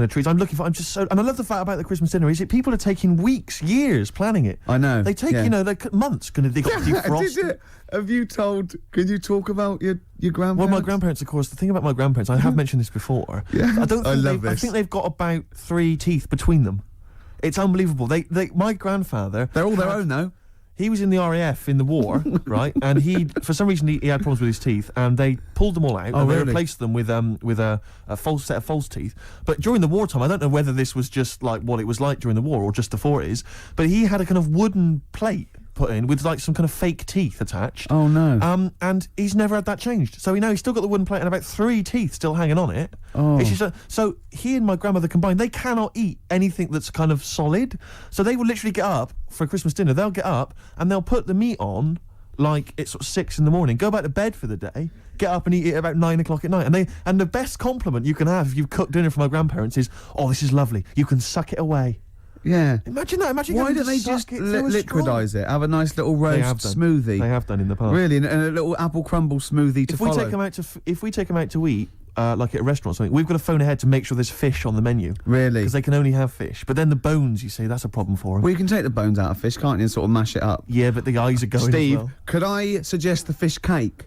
treats. I'm looking for. I'm just so. And I love the fact about the Christmas dinner is that people are taking weeks, years planning it. I know. They take yeah. Like months. Going to defrost. Did it? Have you told? Can you talk about your grandparents? Well, my grandparents, of course. The thing about my grandparents, I have mentioned this before. Yeah. I don't. I Think love I this. think they've got about 3 teeth between them. It's unbelievable. My grandfather. They're all their own though. He was in the RAF in the war, right? And for some reason, he had problems with his teeth, and they pulled them all out, and they really? replaced them with a false set of false teeth. But during the wartime, I don't know whether this was just like what it was like during the war or just before it is, but he had a kind of wooden plate put in with like some kind of fake teeth attached. Oh no. And he's never had that changed. So he's still got the wooden plate and about 3 teeth still hanging on it. Oh. It's just so he and my grandmother combined, they cannot eat anything that's kind of solid. So they will literally get up for Christmas dinner. They'll get up and they'll put the meat on like it's sort of 6 a.m, go back to bed for the day, get up and eat it about 9 o'clock at night. And the best compliment you can have if you've cooked dinner for my grandparents is, oh, this is lovely. You can suck it away. Yeah. Imagine that. Imagine Why having don't to they suck just it through a straw. liquidise it? Have a nice little They have roast done. smoothie. They have done in the past. Really, and a little apple crumble smoothie to If we follow. take them out to eat, like at a restaurant or something, we've got to phone ahead to make sure there's fish on the menu. Really? Because they can only have fish. But then the bones, you see, that's a problem for them. Well, you can take the bones out of fish, can't you, and sort of mash it up. Yeah, but the eyes are going Steve, as well. could I suggest the fish cake?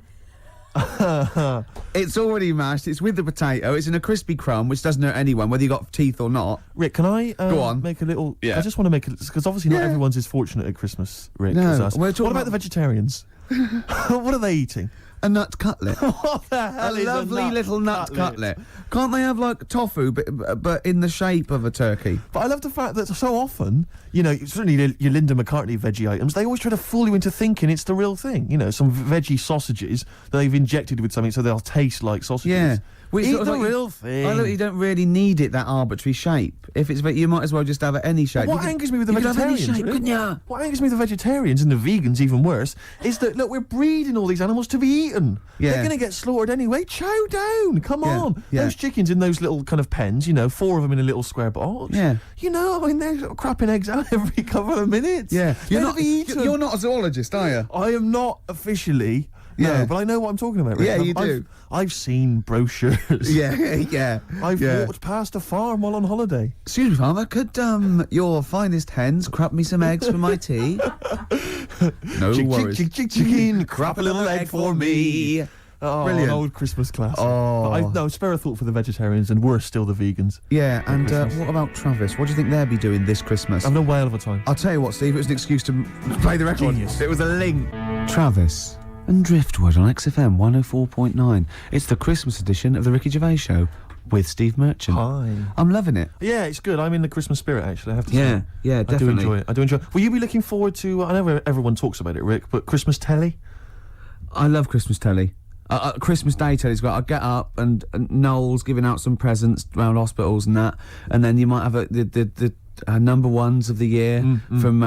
It's already mashed. It's with the potato. It's in a crispy crumb, which doesn't hurt anyone, whether you got teeth or not. Rick, can I Go on. make a little... Yeah. I just want to make it... Because obviously not Yeah. everyone's as fortunate at Christmas, Rick, No, as us. we're What talking about the vegetarians? What are they eating? A nut cutlet. What the A hell is lovely little nut cutlet. Can't they have like tofu, but in the shape of a turkey? But I love the fact that so often, certainly your Linda McCartney veggie items, they always try to fool you into thinking it's the real thing. Some veggie sausages that they've injected with something so they'll taste like sausages. Yeah. Well, it's Eat sort of the like real thing. I look, you don't really need it that arbitrary shape. If it's, you might as well just have it any shape. What angers me with the you could have any vegetarians, shape, Rick? couldn't ya? What angers me with the vegetarians and the vegans, even worse, is that look, we're breeding all these animals to be eaten. Yeah. They're going to get slaughtered anyway. Chow down! Come Yeah, on! yeah. Those chickens in those little kind of pens, 4 of them in a little square box. Yeah. They're crapping eggs out every couple of minutes. Yeah. They're to be eaten. You're not a zoologist, are you? I am not officially. Yeah. No, but I know what I'm talking about. Rick. Yeah, you do. I've seen brochures. Yeah. I've yeah. walked past a farm while on holiday. Excuse me, farmer, could your finest hens crap me some eggs for my tea? No worries. Chicken, crap a little egg for me. Oh, Brilliant. an old Christmas classic. Oh. No, spare a thought for the vegetarians, and we're still the vegans. Yeah, and Christmas. what about Travis? What do you think they'll be doing this Christmas? Having a whale of a time. I'll tell you what, Steve, it was an excuse to play the record. Genius. It was a link. Travis and Driftwood on XFM 104.9. It's the Christmas edition of the Ricky Gervais Show with Steve Merchant. Hi. I'm loving it. Yeah, it's good. I'm in the Christmas spirit, actually, I have to Yeah, say. yeah, I do definitely. enjoy it. I do enjoy it. Will you be looking forward to... I know everyone talks about it, Rick, but Christmas telly? I love Christmas telly. Christmas Day telly's great. I get up and Noel's giving out some presents around hospitals and that, and then you might have the number ones of the year from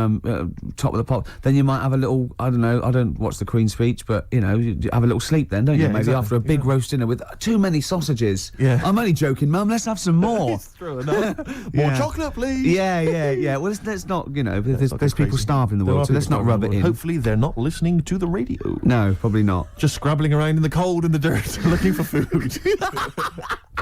Top of the Pop. Then you might have a little, I don't know, I don't watch the Queen's speech, but you have a little sleep then, don't you? Yeah, Maybe exactly. after a big roast dinner with too many sausages. Yeah. I'm only joking, Mum. Let's have some more. It's true enough. More Yeah. chocolate, please. Yeah. Well, let's not, there's not go people crazy. starving in the There world, are so let's people not rub starving it in the in. world. Hopefully they're not listening to the radio. No, probably not. Just scrabbling around in the cold and the dirt looking for food.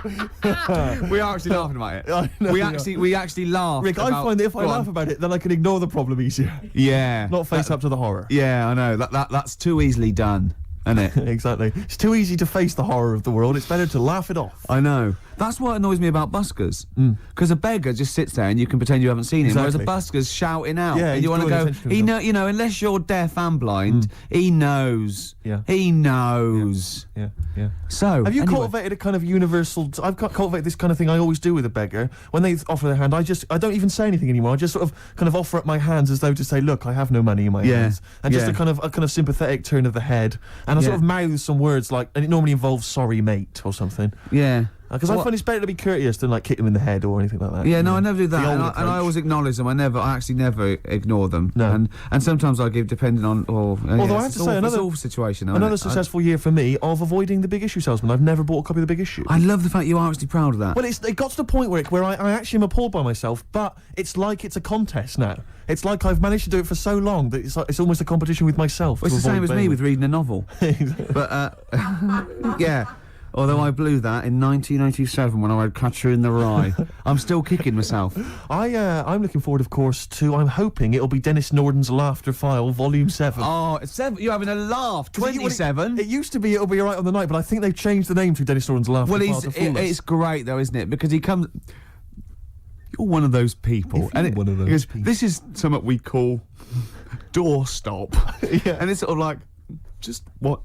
We are actually laughing about it. I know We actually laughed. Rick, I about, find that if I Go on. laugh about it, then I can ignore the problem easier. Yeah. Not face up to the horror. Yeah, I know. That's too easily done, isn't it? Exactly. It's too easy to face the horror of the world. It's better to laugh it off. I know. That's what annoys me about buskers. Because a beggar just sits there and you can pretend you haven't seen him, whereas a Exactly. busker's shouting out. Yeah, and he's you want to drawing go, attention to he know, himself. you know, unless you're deaf and blind, he knows. Yeah. He knows. Yeah. So, Have you anyway. cultivated a kind of universal... I've cultivated this kind of thing I always do with a beggar. When they offer their hand, I don't even say anything anymore. I just sort of kind of offer up my hands as though to say, look, I have no money in my hands. And just a kind of sympathetic turn of the head. And I sort of mouth some words like, and it normally involves sorry mate or something. Yeah. Because I find it's better to be courteous than like kick them in the head or anything like that. Yeah, no, I never do that, The old and I approach. always acknowledge them. I actually never ignore them. No. And sometimes I give, depending on. Although I have to say, it's all situation. isn't Another it? successful year for me of avoiding the Big Issue salesman. I've never bought a copy of the Big Issue. I love the fact you are actually proud of that. Well, it got to the point where I actually am appalled by myself, but it's like it's a contest now. It's like I've managed to do it for so long that it's almost a competition with myself. Well, it's to the same avoid as me failing. with reading a novel. But yeah. Although I blew that in 1987 when I read Catcher in the Rye. I'm still kicking myself. I'm looking forward, of course, to... I'm hoping it'll be Dennis Norden's Laughter File, Volume 7. Oh, 7. You're having a laugh. 27. It used to be It'll Be Alright on the Night, but I think they've changed the name to Dennis Norden's Laughter Well, File to Fool Us. it's great though, isn't it? Because he comes. You're one of those people. If you're one of those he goes, people. This is something we call doorstop. Yeah. And it's sort of like, just what?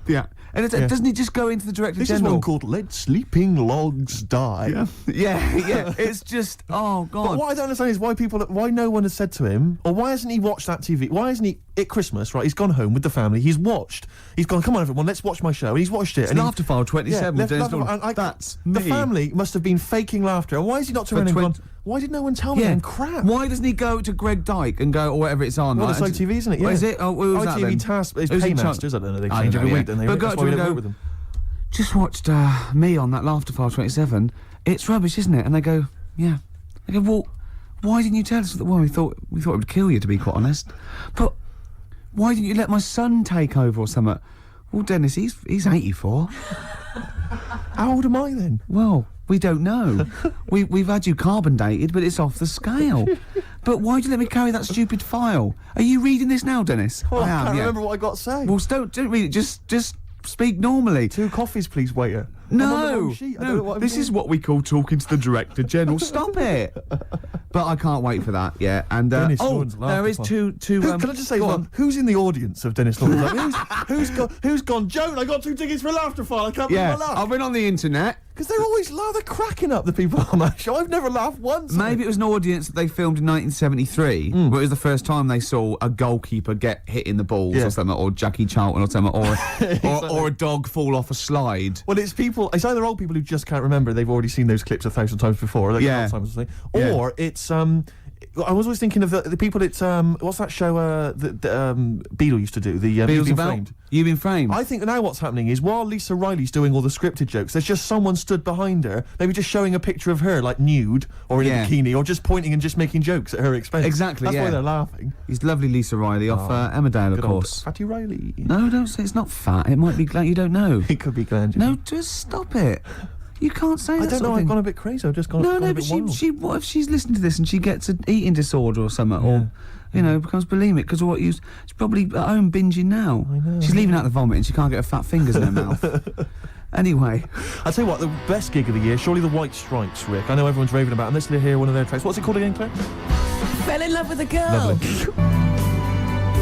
Yeah. And Yeah. doesn't he just go into the Director This is General? one called Let Sleeping Logs Die. Yeah. It's just, oh God. But what I don't understand is why no one has said to him, or why hasn't he watched that TV? Why hasn't he, at Christmas, right, he's gone home with the family, he's gone, come on everyone, let's watch my show, and he's watched it. It's and Laughter File 27 with Dennis Norton. That's me. The family must have been faking laughter, and why has he not turned around and gone, why did no one tell me then? Crap. Why doesn't he go to Greg Dyke and go, or whatever it's on? Well, right? it's ITV, isn't it? Yeah. Oh, is it? Oh, who's that then? ITV Task is Who's in charge? Paymasters, I don't know, they I change know, every yeah. week, don't they? But That's got why we to don't go, work with them. Just watched me on that Laughter File 27. It's rubbish, isn't it? And they go, yeah. They go, well, why didn't you tell us? Well, we thought it would kill you, to be quite honest. But why didn't you let my son take over or something? Well, Dennis, he's 84. How old am I then? Well, we don't know. We've had you carbon dated, but it's off the scale. But why'd you let me carry that stupid file? Are you reading this now, Dennis? Oh, I am, can't yeah. remember what I got to say. Well, don't read it. Just speak normally. 2 coffees, please, waiter. I'm on the No, wrong sheet. I don't know what I'm this doing. is what we call talking to the Director General. Stop it! But I can't wait for that. Yeah, and Dennis oh, Norton's Laughter there is File. two. Can I just say, go well, on. who's in the audience of Dennis Norton? Like, who's gone, Joan, I got 2 tickets for Laughter File, I can't Yeah, believe my I've luck. been on the internet. Because they're always they're cracking up, the people on that show. I've never laughed once. Maybe it was an audience that they filmed in 1973, where it was the first time they saw a goalkeeper get hit in the balls Yeah. or something, or Jackie Charlton or something, or a dog fall off a slide. Well, it's either old people who just can't remember, they've already seen those clips 1,000 times before, like Yeah. Alzheimer's or something. Yeah. Or it's I was always thinking of the people that what's that show that Beadle used to do, the You've Been Framed. You've Been Framed. I think now what's happening is while Lisa Riley's doing all the scripted jokes, there's just someone stood behind her, maybe just showing a picture of her, like nude or in Yeah. a bikini, or just pointing and just making jokes at her expense. Exactly, That's why yeah. they're laughing. He's lovely, Lisa Riley, off Emmerdale, of Good old course. Fatty Riley. No, don't say it's not fat. It might be Glenn. You don't know. It could be Glenn. No, just stop it. You can't say that. I don't sort know. of I've thing. gone a bit crazy. I've just gone. No, gone no, a but bit wild. what if she's listening to this and she gets an eating disorder or something, or becomes bulimic because of what she's probably at home binging now. I know. She's leaving out the vomit and she can't get her fat fingers in her mouth. Anyway, I'll tell you what, the best gig of the year, surely the White Stripes, Rick. I know everyone's raving about them. Let's hear one of their tracks. What's it called again, Claire? Fell in love with a girl.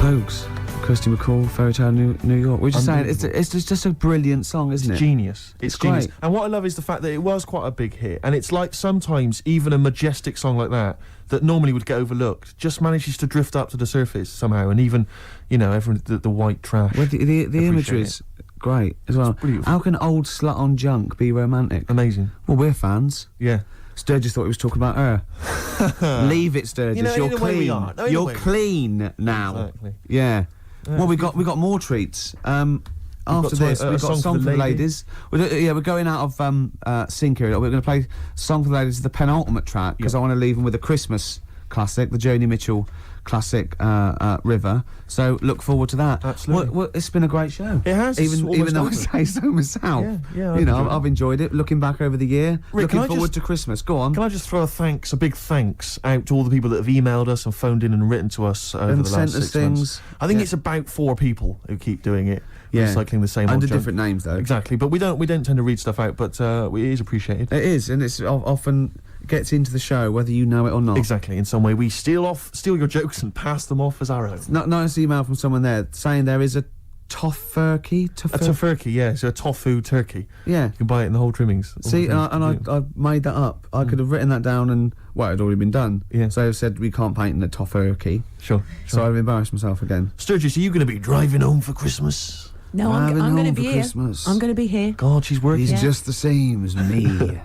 Pogues, Kirsty McCall, Fairy Tale New York. We're just saying it's just a brilliant song, isn't it? Genius. It's genius. great. And what I love is the fact that it was quite a big hit. And it's like sometimes even a majestic song like that normally would get overlooked just manages to drift up to the surface somehow. And even, everyone, the white trash. Well, the imagery's great as well. beautiful. How can old slut on junk be romantic? Amazing. Well, we're fans. Yeah. Sturgis thought he was talking about her. Leave it, Sturgis. In You're a way we clean. are. No, in a You're way. clean now. Exactly. Yeah. Well, we got more treats. After this, we've got Song for the Ladies. We're going out of sync here. We're going to play Song for the Ladies, the penultimate track, because I want to leave them with a Christmas classic, the Joni Mitchell classic River. So look forward to that. Absolutely. Well, it's been a great show. It has. It's Even almost though I over. say so myself. Yeah, I've enjoyed it. Looking back over the year, Rick, can I looking forward just- to Christmas. Go on. Can I just throw a big thanks out to all the people that have emailed us and phoned in and written to us over And the sent last us 6 months? things. I think Yeah. it's about 4 people who keep doing it, Yeah. recycling the same Under old junk. different names, though. Exactly, but we don't tend to read stuff out, but it is appreciated. It is, and it's often gets into the show, whether you know it or not. Exactly. In some way, we steal your jokes and pass them off as our own. Nice email from someone there saying there is a tofurkey. A tofurkey, yeah, so a tofu turkey. Yeah. You can buy it in the whole trimmings. See, I made that up. I could have written that down, and well, it had already been done. Yeah. So I said we can't paint in a tofurkey. Sure. So I've embarrassed myself again. Sturgis, are you going to be driving home for Christmas? No, Driving I'm going to home be for here. Christmas. I'm going to be here. God, she's working. He's just the same as me.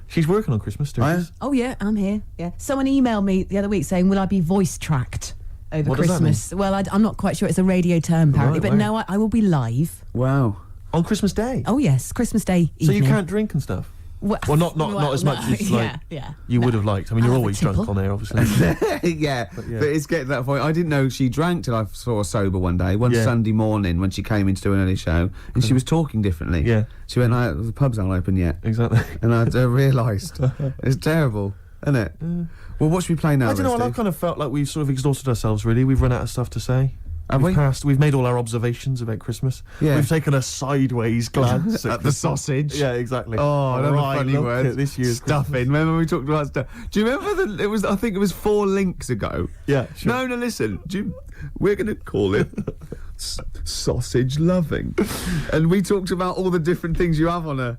She's working on Christmas, Sturgis. Oh yeah, I'm here. Yeah. Someone emailed me the other week saying, "Will I be voice tracked over What does that Christmas?" Well, I'm not quite sure. It's a radio term apparently, Right, but wow. no, I will be live. Wow. On Christmas Day? Oh yes, Christmas Day So evening. you can't drink and stuff? Well, not as much as like you would have liked. I mean, I'll you're have a always drunk tipple. on air, obviously. yeah, but it's getting to that point. I didn't know she drank till I saw her sober one day, one Yeah. Sunday morning when she came in to do an early show, and she was talking differently. Yeah. She went, the pubs aren't open yet. Exactly. And I realised. It's terrible, isn't it? Well, what should we play now, I don't know, Steve? I kind of felt like we've sort of exhausted ourselves, really. We've run out of stuff to say. Have we? We've made all our observations about Christmas. Yeah. We've taken a sideways glance At the sausage. Yeah, exactly. Oh, another Right, funny look word. at this year's Stuffing. Remember we talked about stuff? Do you remember I think it was 4 links ago. Yeah, sure. No, listen. We're going to call it sausage loving. And we talked about all the different things you have on a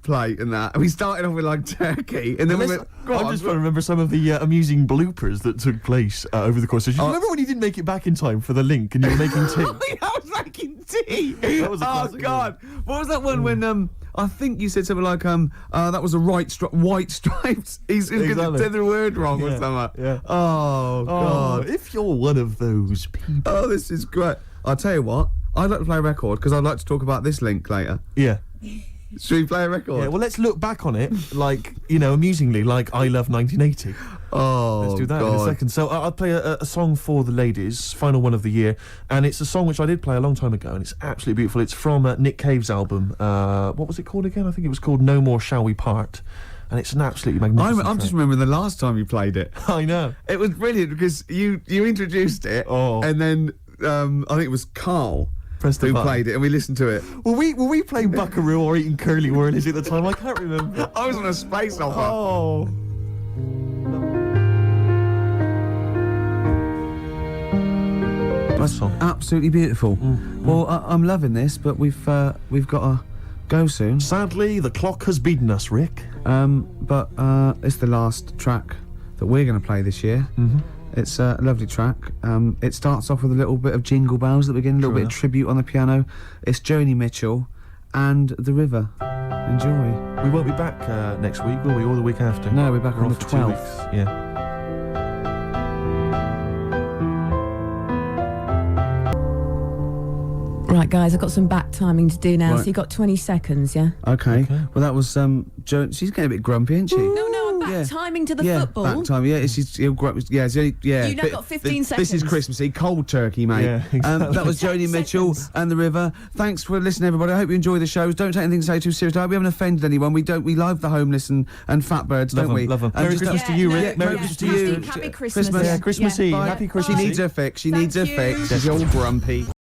plate and that. And we started off with like turkey, and then we went. I'm just trying to remember some of the amusing bloopers that took place over the course. Do you remember when you didn't make it back in time for the link and you were making tea? I was making tea. That was a classic God! What was that one when I think you said something like that was a white stripes. He's going to Exactly. say the word wrong or Yeah, something. yeah. Oh God! If you're one of those people. Oh, this is great. I'll tell you what. I'd like to play a record because I'd like to talk about this link later. Yeah. Should we play a record? Yeah, well, let's look back on it, like, amusingly, like I Love 1980. Oh, Let's do that in a God. second. So I'll play a song for the ladies, final one of the year, and it's a song which I did play a long time ago, and it's absolutely beautiful. It's from Nick Cave's album. What was it called again? I think it was called No More Shall We Part, and it's an absolutely magnificent I'm just track. remembering the last time you played it. I know. It was brilliant because you introduced it, Oh. and then I think it was Carl Press the who button. played it, and we listened to it. Were we playing Buckaroo or eating curly whirlies at the time? I can't remember. I was on a space opera. Oh. That's absolutely beautiful. Well, I'm loving this, but we've got to go soon. Sadly, the clock has beaten us, Rick. But it's the last track that we're going to play this year. It's a lovely track. It starts off with a little bit of Jingle Bells at the beginning, a little bit of tribute on the piano. It's Joni Mitchell and The River. Enjoy. We won't be back next week, will we? Or the week after? No, we're back We're on off the for 2 12th. weeks. Yeah. Right, guys, I've got some back timing to do now. Right. So you've got 20 seconds, yeah? Okay. Well, that was Jo. She's getting a bit grumpy, isn't she? No, I'm back Yeah. timing to the Yeah, football. back time. Yeah, it's yeah. You've now got 15 This is seconds. Christmassy, cold turkey, mate. Yeah, exactly. That was 10 Joni Mitchell seconds. and The River. Thanks for listening, everybody. I hope you enjoy the shows. Don't take anything to say too seriously. I hope we haven't offended anyone. We love the homeless and fat birds, Love don't we? 'em, love 'em. And Merry just Christmas to you, Rick. Merry Merry Christmas Christmas to to you. you. Happy Christmas. Yeah, Christmas Yeah. Eve. Bye. Happy Bye. Christmas. She needs her fix. She needs her Thank you. fix. She's all grumpy.